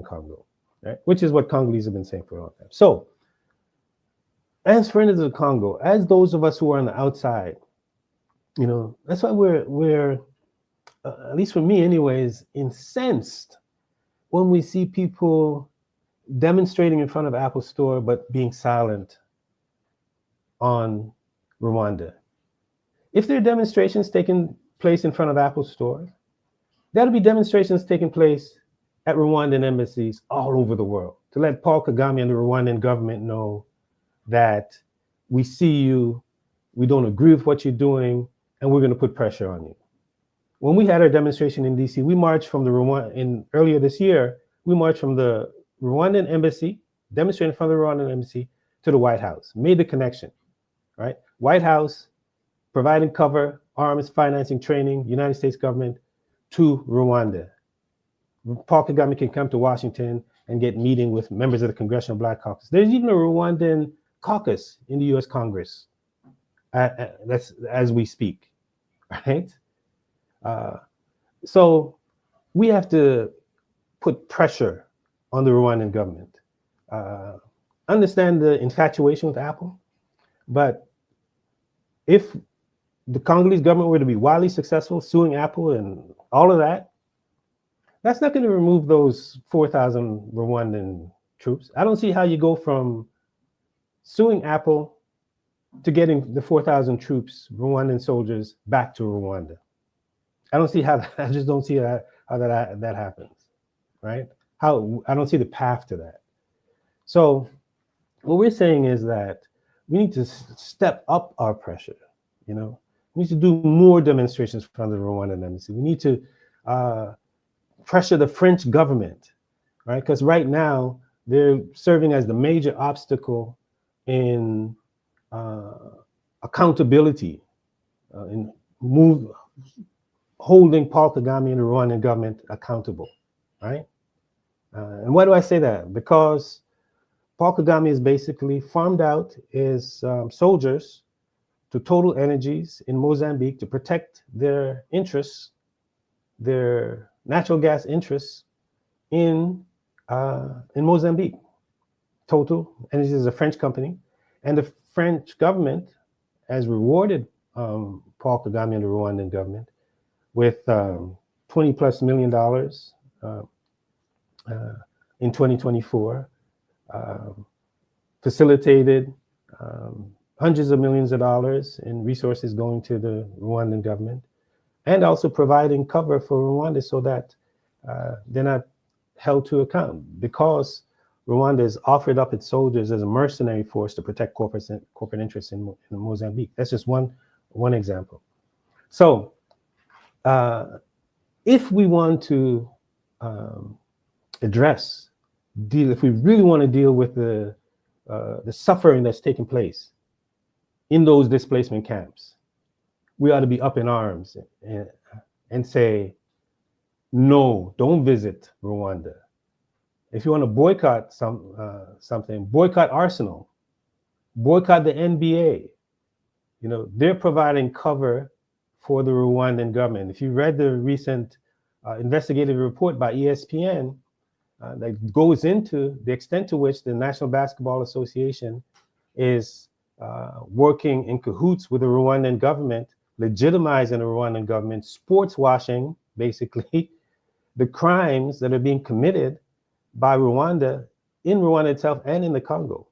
Congo, right? Which is what Congolese have been saying for a long time. So, as friends of the Congo, as those of us who are on the outside, that's why we're at least for me anyways, incensed when we see people demonstrating in front of Apple Store but being silent on Rwanda. If there are demonstrations taking place in front of Apple stores, there'll be demonstrations taking place at Rwandan embassies all over the world to let Paul Kagame and the Rwandan government know that we see you, we don't agree with what you're doing, and we're going to put pressure on you. When we had our demonstration in DC, we marched from earlier this year, we marched from the Rwandan embassy, demonstrated in front of the Rwandan embassy to the White House, made the connection, right? White House providing cover, arms, financing, training, United States government to Rwanda. Paul Kagame can come to Washington and get meeting with members of the Congressional Black Caucus. There's even a Rwandan caucus in the US Congress that's as we speak, right? So we have to put pressure on the Rwandan government. Understand the infatuation with Apple, but if the Congolese government were to be wildly successful, suing Apple and all of that, that's not going to remove those 4,000 Rwandan troops. I don't see how you go from suing Apple to getting the 4,000 troops, Rwandan soldiers, back to Rwanda. I don't see how that, I just don't see how that happens, right? I don't see the path to that. So what we're saying is that we need to step up our pressure, we need to do more demonstrations in front of the Rwandan embassy. We need to pressure the French government, right? Because right now they're serving as the major obstacle in accountability, in holding Paul Kagame and the Rwandan government accountable, right? And why do I say that? Because Paul Kagame is basically farmed out his soldiers to Total Energies in Mozambique to protect their interests, their natural gas interests in Mozambique. Total Energies is a French company, and the French government has rewarded Paul Kagame and the Rwandan government with $20+ million in 2024, facilitated hundreds of millions of dollars in resources going to the Rwandan government, and also providing cover for Rwanda so that they're not held to account, because Rwanda has offered up its soldiers as a mercenary force to protect corporate interests in Mozambique. That's just one example. So if we want to if we really want to deal with the suffering that's taking place in those displacement camps, we ought to be up in arms and say, no, don't visit Rwanda. If you want to boycott something, boycott Arsenal, boycott the NBA. You know, they're providing cover for the Rwandan government. If you read the recent investigative report by ESPN that goes into the extent to which the National Basketball Association is working in cahoots with the Rwandan government, legitimizing the Rwandan government, sports washing, basically, the crimes that are being committed by Rwanda, in Rwanda itself and in the Congo,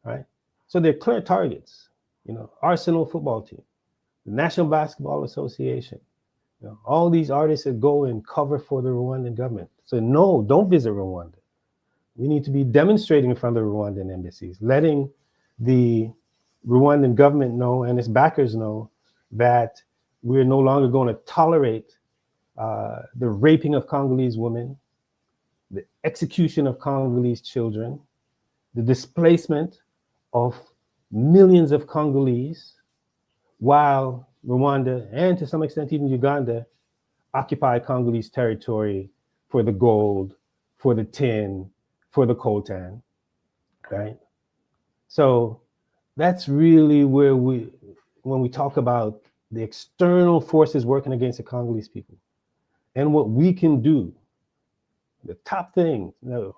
right? So they're clear targets, you know, Arsenal football team, the National Basketball Association, you know, all these artists that go and cover for the Rwandan government. So no, don't visit Rwanda. We need to be demonstrating in front of the Rwandan embassies, letting the Rwandan government know and its backers know that we're no longer going to tolerate the raping of Congolese women, the execution of Congolese children, the displacement of millions of Congolese, while Rwanda, and to some extent even Uganda, occupy Congolese territory for the gold, for the tin, for the coltan, right? So that's really where when we talk about the external forces working against the Congolese people and what we can do, the top thing, the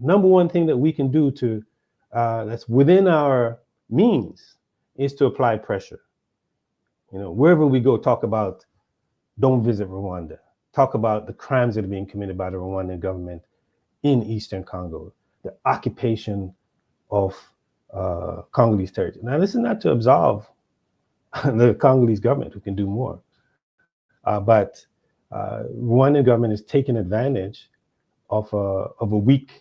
number one thing that we can do to that's within our means is to apply pressure. You know, wherever we go, talk about don't visit Rwanda. Talk about the crimes that are being committed by the Rwandan government in Eastern Congo, the occupation of Congolese territory. Now, this is not to absolve the Congolese government, who can do more, but Rwandan government is taking advantage of a weak,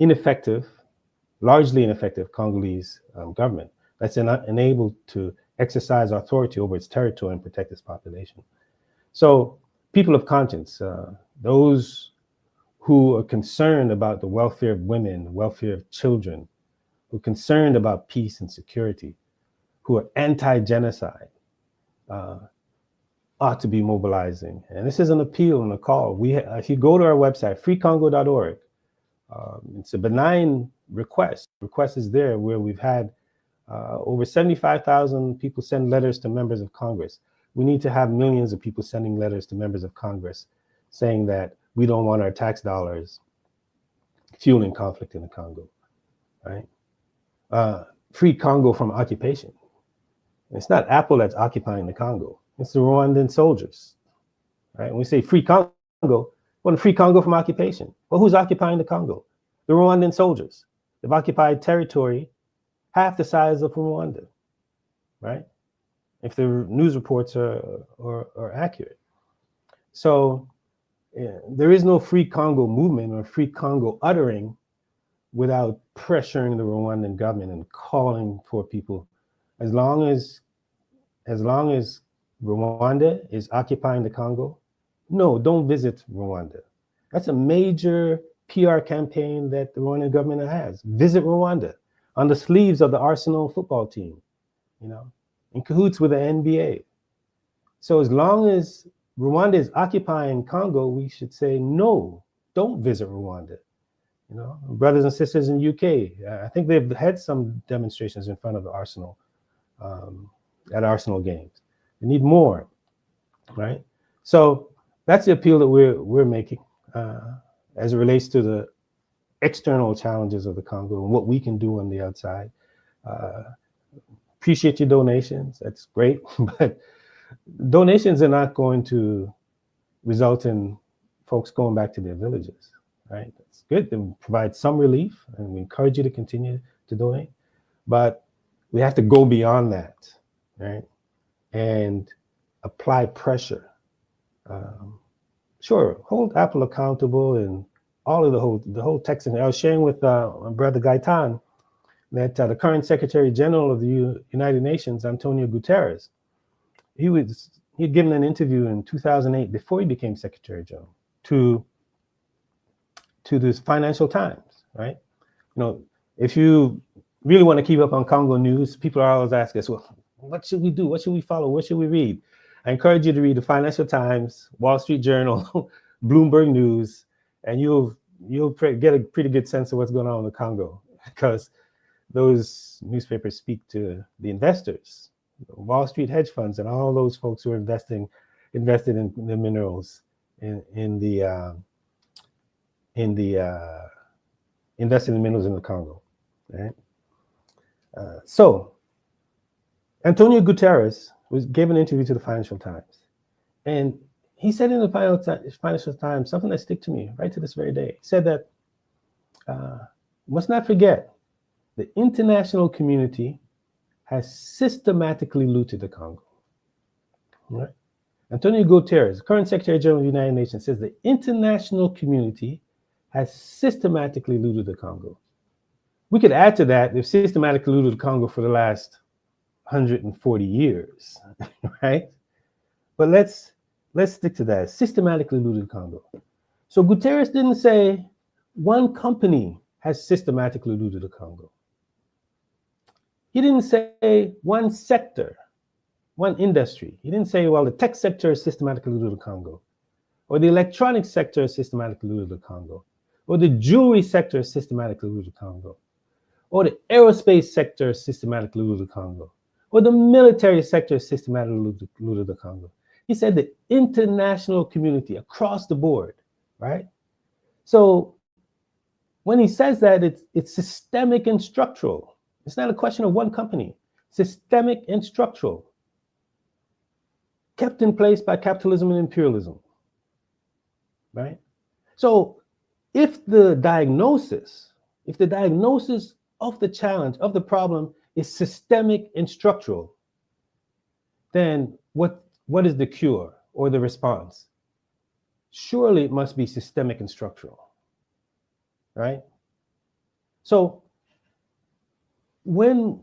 ineffective, largely ineffective Congolese government that's unable to exercise authority over its territory and protect its population. So people of conscience, those who are concerned about the welfare of women, the welfare of children, who are concerned about peace and security, who are anti-genocide, ought to be mobilizing. And this is an appeal and a call. If you go to our website, freecongo.org, it's a benign request. Request is there where we've had over 75,000 people send letters to members of Congress. We need to have millions of people sending letters to members of Congress saying that we don't want our tax dollars fueling conflict in the Congo, right? Free Congo from occupation. It's not Apple that's occupying the Congo. It's the Rwandan soldiers, right? When we say free Congo, well, free Congo from occupation. Well, who's occupying the Congo? The Rwandan soldiers. They've occupied territory half the size of Rwanda, right? If the news reports are accurate. So there is no free Congo movement or free Congo uttering without pressuring the Rwandan government and calling for people. As long as Rwanda is occupying the Congo, no, don't visit Rwanda. That's a major PR campaign that the Rwandan government has. Visit Rwanda on the sleeves of the Arsenal football team, you know, in cahoots with the NBA. So as long as Rwanda is occupying Congo, we should say, no, don't visit Rwanda. You know, brothers and sisters in UK, I think they've had some demonstrations in front of the Arsenal at Arsenal games. We need more, right? So that's the appeal that we're making as it relates to the external challenges of the Congo and what we can do on the outside. Appreciate your donations. That's great, but donations are not going to result in folks going back to their villages, right? It's good to provide some relief, and we encourage you to continue to donate, but we have to go beyond that, right? And apply pressure. Sure, hold Apple accountable and all of the whole text. I was sharing with my brother Gaitan that the current Secretary General of the United Nations, Antonio Guterres, he'd given an interview in 2008 before he became Secretary General to this Financial Times, right? You know, if you really want to keep up on Congo news, people are always asking us, well, what should we do? What should we follow? What should we read? I encourage you to read the Financial Times, Wall Street Journal, Bloomberg News, and you'll get a pretty good sense of what's going on in the Congo, because those newspapers speak to the investors, Wall Street hedge funds, and all those folks who are invested in the minerals, invested in the minerals in the Congo, right? So Antonio Guterres gave an interview to the Financial Times, and he said in the Financial Times something that sticks to me right to this very day. He said that must not forget the international community has systematically looted the Congo. Right? Antonio Guterres, current Secretary General of the United Nations, says the international community has systematically looted the Congo. We could add to that, they've systematically looted the Congo for the last 140 years, right? But let's stick to that. Systematically looted the Congo. So Guterres didn't say one company has systematically looted the Congo. He didn't say one sector, one industry. He didn't say, well, the tech sector is systematically looted the Congo, or the electronics sector is systematically looted the Congo, or the jewelry sector is systematically looted the Congo, or the aerospace sector is systematically looted the Congo, or the military sector is systematically looted the Congo. He said the international community across the board, right? So when he says that, it's systemic and structural. It's not a question of one company. Systemic and structural, kept in place by capitalism and imperialism, right? So if the diagnosis of the challenge, of the problem is systemic and structural, then what is the cure or the response? Surely it must be systemic and structural, right? So when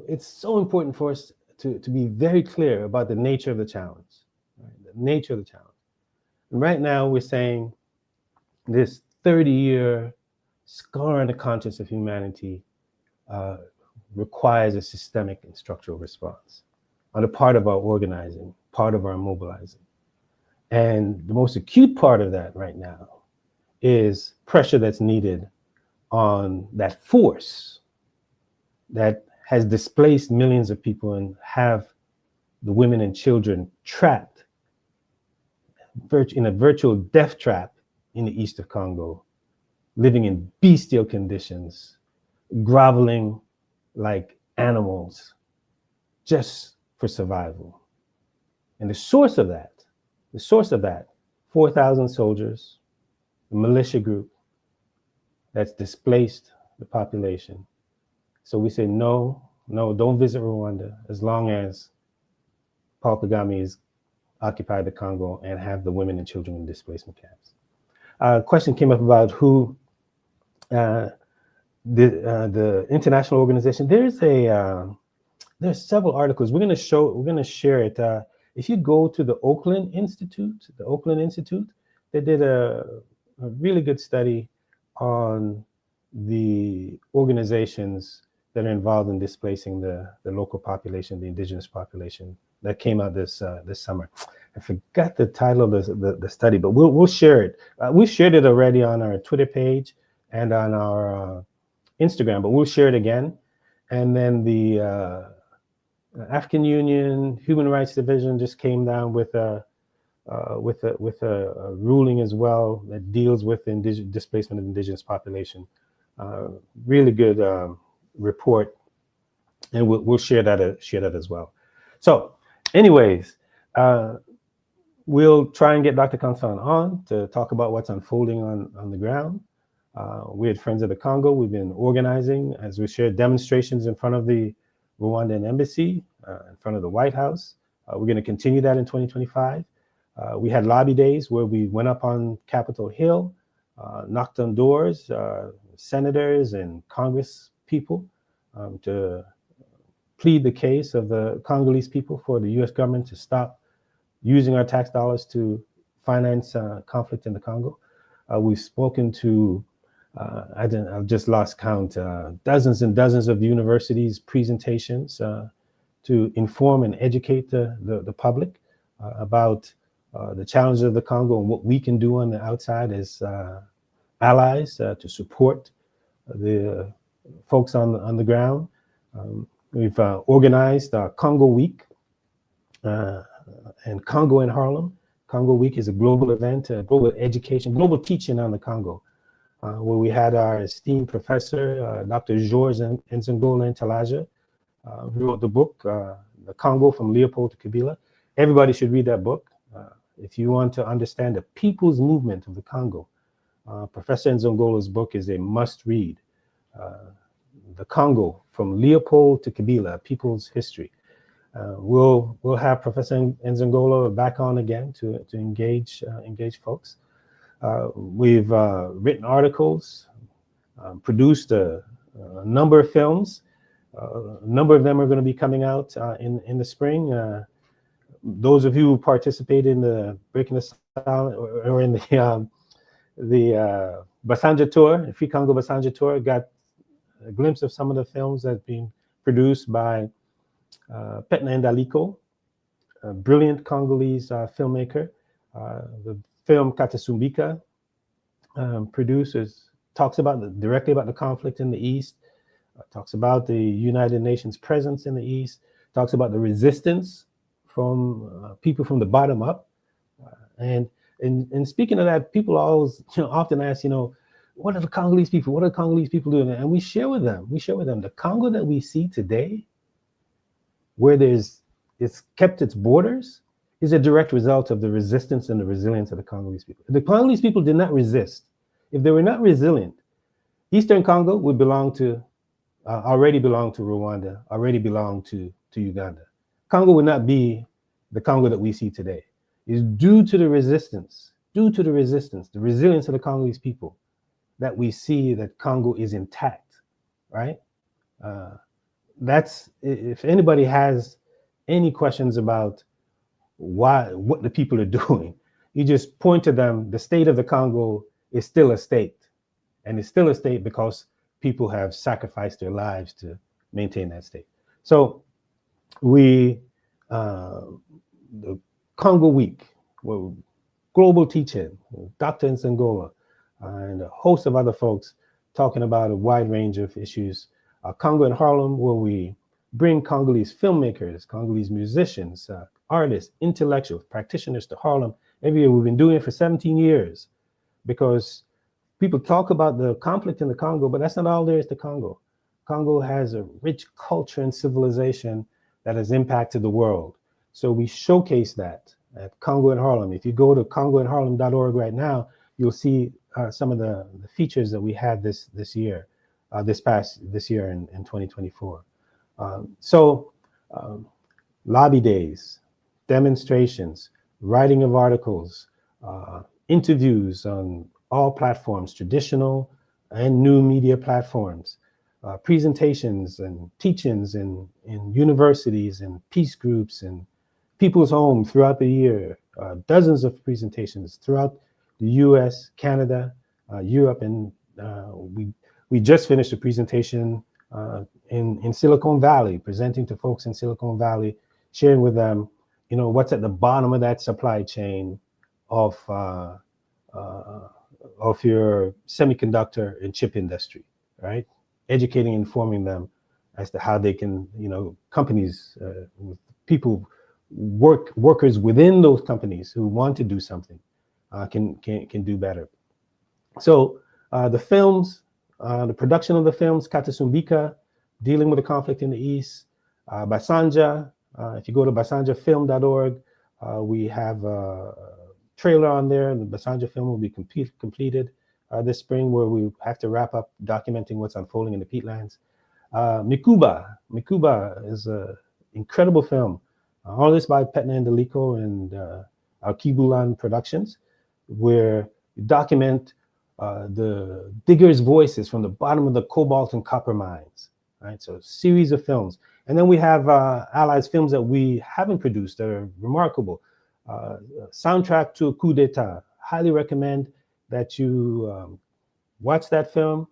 it's so important for us to be very clear about the nature of the challenge, right? The nature of the challenge. And right now we're saying this 30-year scar on the conscience of humanity requires a systemic and structural response on the part of our organizing, part of our mobilizing. And the most acute part of that right now is pressure that's needed on that force that has displaced millions of people and have the women and children trapped in a virtual death trap in the east of Congo, living in bestial conditions, groveling like animals just for survival. And the source of that, 4,000 soldiers, a militia group that's displaced the population. So we say, no, don't visit Rwanda as long as Paul Kagame is occupied the Congo and have the women and children in displacement camps. A question came up about who the international organization. There's several articles. We're going to share it. If you go to the Oakland Institute, they did a really good study on the organizations that are involved in displacing the local population, the indigenous population, that came out this summer. I forgot the title of the study, but we'll share it. We shared it already on our Twitter page and on our Instagram, but we'll share it again. And then the African Union Human Rights Division just came down with a ruling as well that deals with displacement of indigenous population. Really good report, and we'll share that as well. So, anyways, we'll try and get Dr. Kansan on to talk about what's unfolding on the ground. We had Friends of the Congo. We've been organizing, as we shared, demonstrations in front of the Rwandan embassy, in front of the White House. We're going to continue that in 2025. We had lobby days where we went up on Capitol Hill, knocked on doors, senators and Congress people, to plead the case of the Congolese people for the U.S. government to stop using our tax dollars to finance conflict in the Congo. We've spoken to, I've just lost count, dozens and dozens of universities' presentations to inform and educate the public about the challenges of the Congo and what we can do on the outside as allies to support the folks on the ground. We've organized Congo Week and Congo in Harlem. Congo Week is a global event, global education, global teaching on the Congo, where we had our esteemed professor, Dr. Georges Nzangola Ntalaja, who wrote the book, The Congo from Leopold to Kabila. Everybody should read that book. If you want to understand the people's movement of the Congo, Professor Nzangola's book is a must-read. The Congo from Leopold to Kabila, People's History. We'll have Professor Nzangola back on again to engage folks. We've written articles, produced a number of films. A number of them are going to be coming out in the spring. Those of you who participated in the Breaking the Silence or in the Basandja tour, the Free Congo Basandja tour, got a glimpse of some of the films that have been produced by Petna Ndaliko, a brilliant Congolese filmmaker. The film Katasumbika talks directly about the conflict in the East, talks about the United Nations presence in the East, talks about the resistance from people from the bottom up. And speaking of that, people always often ask, what are the Congolese people? What are the Congolese people doing? And we share with them. The Congo that we see today, where it's kept its borders, is a direct result of the resistance and the resilience of the Congolese people. If the Congolese people did not resist, if they were not resilient, Eastern Congo would already belong to Rwanda, already belong to Uganda. Congo would not be the Congo that we see today. It's due to the resilience, the resilience of the Congolese people, that we see that Congo is intact, right? That's, if anybody has any questions about what the people are doing, you just point to them. The state of the Congo is still a state, and it's still a state because people have sacrificed their lives to maintain that state. So the Congo Week, global teaching, Dr. Nzangola, and a host of other folks talking about a wide range of issues. Congo in Harlem, where we bring Congolese filmmakers, Congolese musicians, artists, intellectuals, practitioners to Harlem. Every year, we've been doing it for 17 years because people talk about the conflict in the Congo, but that's not all there is to Congo. Congo has a rich culture and civilization that has impacted the world. So we showcase that at Congo in Harlem. If you go to congoinharlem.org right now, you'll see some of the features that we had this year in 2024. Lobby days, demonstrations, writing of articles, interviews on all platforms, traditional and new media platforms, presentations and teachings in universities and peace groups and people's homes throughout the year, dozens of presentations throughout the US, Canada, Europe, and we just finished a presentation in Silicon Valley, presenting to folks in Silicon Valley, sharing with them, what's at the bottom of that supply chain of your semiconductor and chip industry, right? Educating, informing them as to how they can, companies, people, workers within those companies who want to do something can do better. So the films, the production of the films, Katasumbika, dealing with the conflict in the East, Basandja, if you go to basanjafilm.org, we have a trailer on there, and the Basandja film will be completed this spring, where we have to wrap up documenting what's unfolding in the peatlands. Mikuba is an incredible film. All this by Petna and Deliko and Alkibulan Productions, where you document the diggers' voices from the bottom of the cobalt and copper mines, right? So a series of films. And then we have Allies films that we haven't produced that are remarkable. Soundtrack to a Coup d'etat. Highly recommend that you watch that film.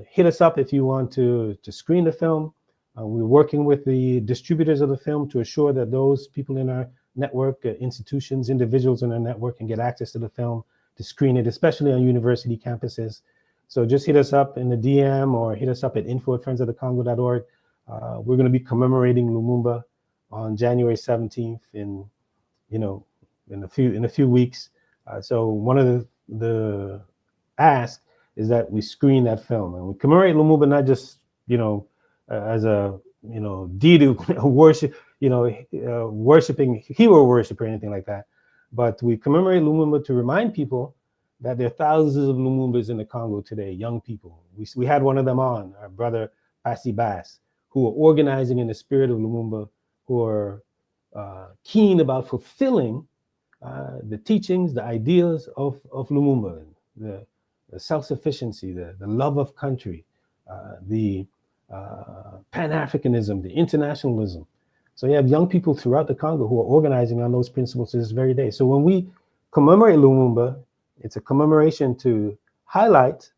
Hit us up if you want to screen the film. We're working with the distributors of the film to assure that those people in our network, institutions, individuals in our network can get access to the film to screen it, especially on university campuses. So just hit us up in the DM or hit us up at info@friendsofthecongo.org. We're going to be commemorating Lumumba on January 17th in a few weeks. So one of the ask is that we screen that film, and we commemorate Lumumba not just as a deity worship, worshiping hero worship or anything like that, but we commemorate Lumumba to remind people that there are thousands of Lumumbas in the Congo today, young people. We had one of them on, our brother Pasi Bass, who are organizing in the spirit of Lumumba, who are keen about fulfilling the teachings, the ideas of Lumumba, the self-sufficiency, the love of country, the Pan-Africanism, the internationalism. So you have young people throughout the Congo who are organizing on those principles to this very day. So when we commemorate Lumumba, it's a commemoration to highlight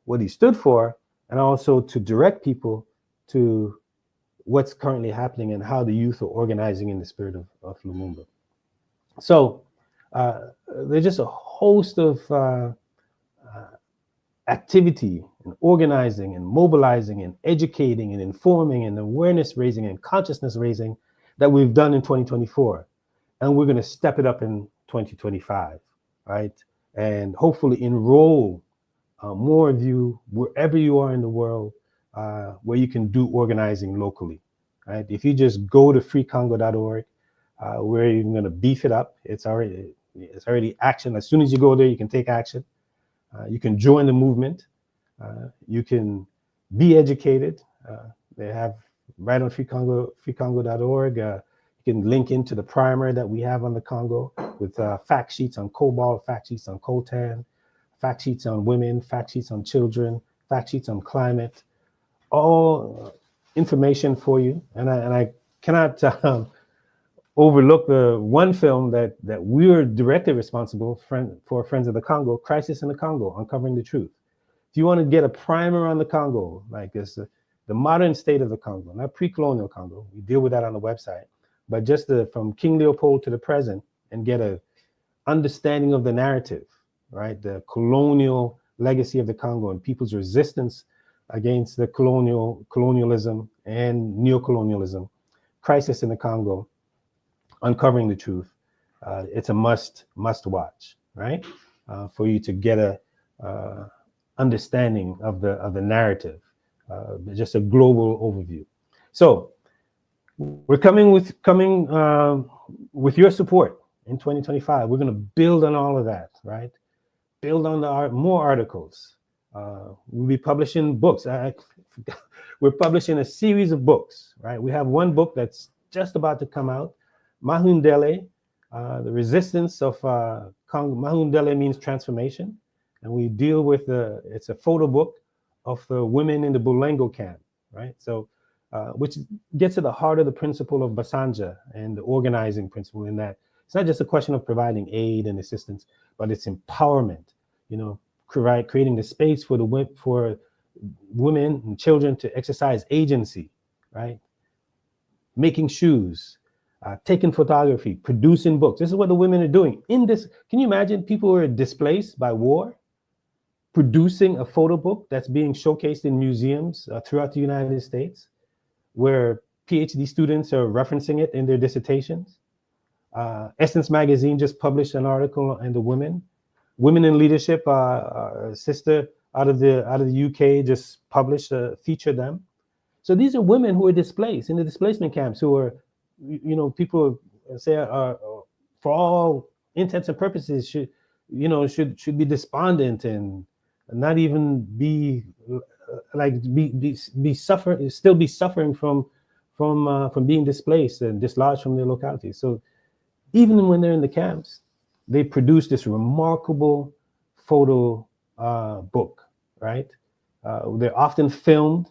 what he stood for, and also to direct people to what's currently happening and how the youth are organizing in the spirit of Lumumba. So there's just a host of activity and organizing and mobilizing and educating and informing and awareness raising and consciousness raising that we've done in 2024. And we're going to step it up in 2025, right? And hopefully enroll more of you wherever you are in the world, where you can do organizing locally, right? If you just go to freecongo.org, we're even going to beef it up. It's already action. As soon as you go there, you can take action. You can join the movement. You can be educated. They have right on freecongo.org. You can link into the primer that we have on the Congo with fact sheets on cobalt, fact sheets on coltan, fact sheets on women, fact sheets on children, fact sheets on climate, all information for you. And I cannot overlook the one film that we're directly responsible for Friends of the Congo, Crisis in the Congo, Uncovering the Truth. If you want to get a primer on the Congo, like this, the modern state of the Congo, not pre-colonial Congo, we deal with that on the website, but just from King Leopold to the present, and get a understanding of the narrative, right? The colonial legacy of the Congo and people's resistance against the colonialism and neocolonialism, Crisis in the Congo, Uncovering the Truth. It's a must watch, right? For you to get a understanding of the narrative, just a global overview. So we're coming with your support in 2025. We're going to build on all of that, right? Build on more articles. We'll be publishing books. We're publishing a series of books, right? We have one book that's just about to come out, Mahundele, the resistance of Congo. Mahundele means transformation, and we deal with it's a photo book of the women in the Bulengo camp, right? So, which gets to the heart of the principle of Basandja and the organizing principle, in that it's not just a question of providing aid and assistance, but it's empowerment, creating the space for women and children to exercise agency, right? Making shoes, taking photography, producing books. This is what the women are doing in this. Can you imagine people who are displaced by war, producing a photo book that's being showcased in museums throughout the United States, where PhD students are referencing it in their dissertations. Essence Magazine just published an article on the women. Women in Leadership, our sister out of the UK just published feature them. So these are women who are displaced in the displacement camps, who are, people say are, for all intents and purposes, should be despondent and not even be still be suffering from being displaced and dislodged from their localities. So even when they're in the camps, they produce this remarkable photo book, right? They're often filmed,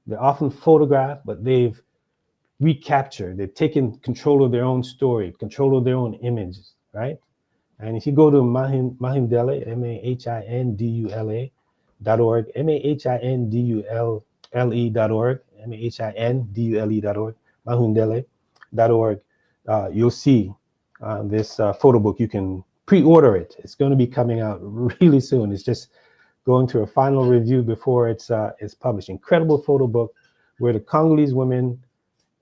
they're often photographed, but they've recaptured, they've taken control of their own story, control of their own images, right? And if you go to Mahindele, MAHINDULA.org, MAHINDULE.org, MAHINDULE.org, Mahindele.org, you'll see this photo book. You can pre-order it. It's going to be coming out really soon. It's just going through a final review before it's published. Incredible photo book where the Congolese women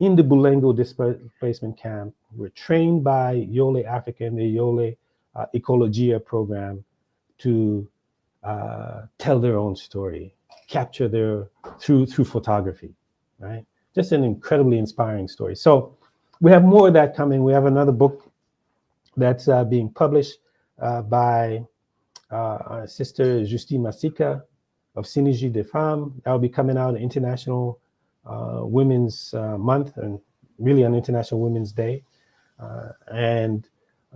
in the Bulengo displacement camp were trained by Yole Africa and the Yole Ecologia program to tell their own story, capture their through photography, right? Just an incredibly inspiring story. So we have more of that coming. We have another book that's being published by our sister Justine Masika of Synergie des Femmes. That will be coming out on International Women's Month, and really on International Women's Day. And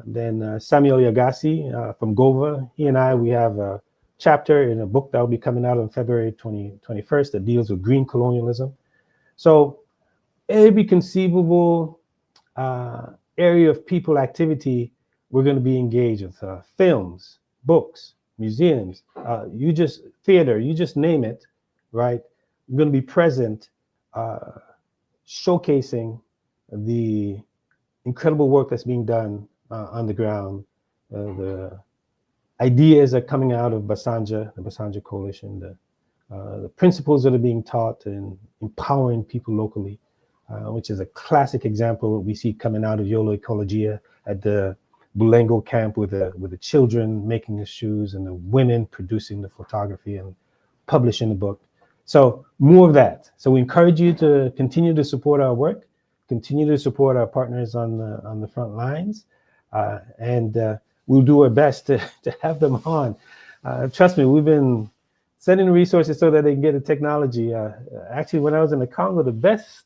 then Samuel Yagasi from Gova, he and I, we have a chapter in a book that will be coming out on February 21st that deals with green colonialism. So every conceivable area of people activity, we're going to be engaged with films, books, museums, theater, you just name it, right? We're going to be present, showcasing the incredible work that's being done on the ground. The ideas are coming out of the Basandja Coalition, the principles that are being taught and empowering people locally, which is a classic example that we see coming out of Yolo Ecologia at the Bulengo camp with the children making the shoes and the women producing the photography and publishing the book. So more of that. So we encourage you to continue to support our work, continue to support our partners on the front lines, and we'll do our best to have them on. Trust me, we've been sending resources so that they can get the technology. Actually, when I was in the Congo, the best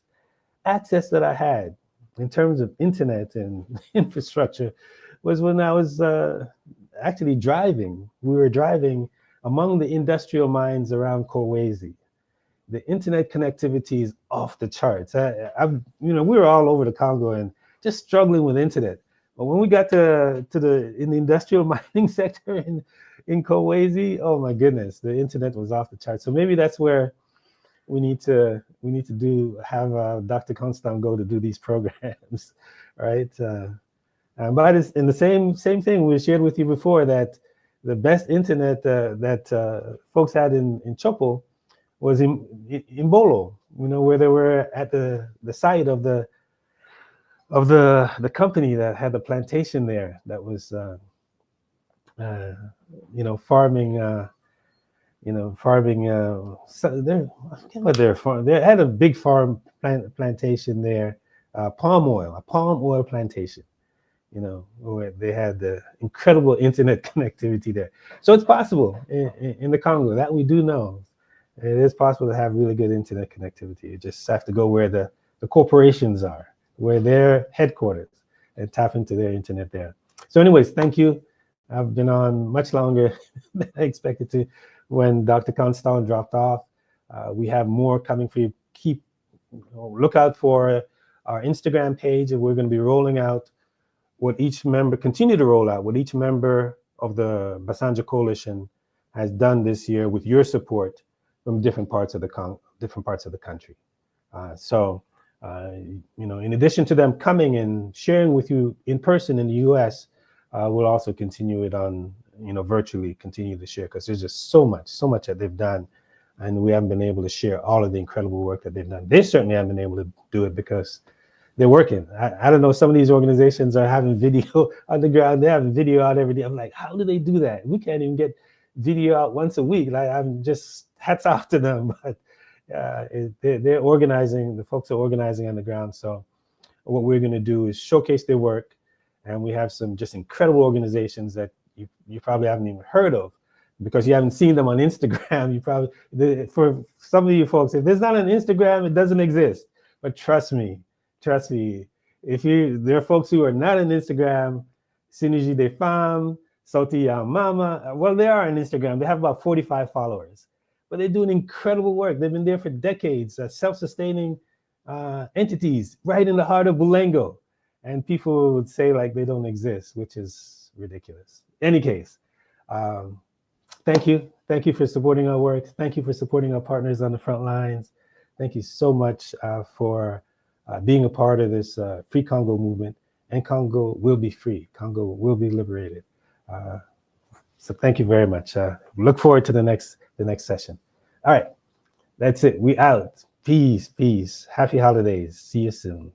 access that I had in terms of internet and infrastructure was when I was actually driving. We were driving among the industrial mines around Kolwezi. The internet connectivity is off the charts. We were all over the Congo and just struggling with internet. But when we got in the industrial mining sector in Kolwezi, oh my goodness, the internet was off the charts. So maybe that's where we need to have Dr. Constant go to do these programs, right? But it's in the same thing we shared with you before, that the best internet that folks had in Chopo was in Bolo, where they were at the site of the company that had the plantation there that was farming. I forget what they're farming. They had a big plantation there, a palm oil plantation. Where they had the incredible internet connectivity there. So it's possible in the Congo, that we do know. It is possible to have really good internet connectivity. You just have to go where the corporations are, where they're headquarters, and tap into their internet there. So anyways, thank you. I've been on much longer than I expected to when Dr. Constant dropped off. We have more coming for you. Look out for our Instagram page, and we're going to be rolling out continue to roll out what each member of the Basandja Coalition has done this year with your support from different parts of the country. In addition to them coming and sharing with you in person in the U.S., we'll also continue it on virtually continue to share, because there's just so much that they've done, and we haven't been able to share all of the incredible work that they've done. They certainly haven't been able to do it because they're working. I don't know, some of these organizations are having video on the ground. They're having video out every day. I'm like, how do they do that? We can't even get video out once a week. Like, I'm just hats off to them. But they're organizing. The folks are organizing on the ground. So what we're going to do is showcase their work. And we have some just incredible organizations that you probably haven't even heard of, because you haven't seen them on Instagram. You probably, for some of you folks, if there's not an Instagram, it doesn't exist. But trust me, there are folks who are not on Instagram, Synergy de Femme, Sauti ya Mama, well, they are on Instagram. They have about 45 followers, but they're doing incredible work. They've been there for decades, self-sustaining entities right in the heart of Bulengo. And people would say like they don't exist, which is ridiculous. In any case, thank you. Thank you for supporting our work. Thank you for supporting our partners on the front lines. Thank you so much for being a part of this Free Congo movement. And Congo will be free. Congo will be liberated. So thank you very much. Look forward to the next session. All right, that's it. We out. Peace. Happy holidays. See you soon.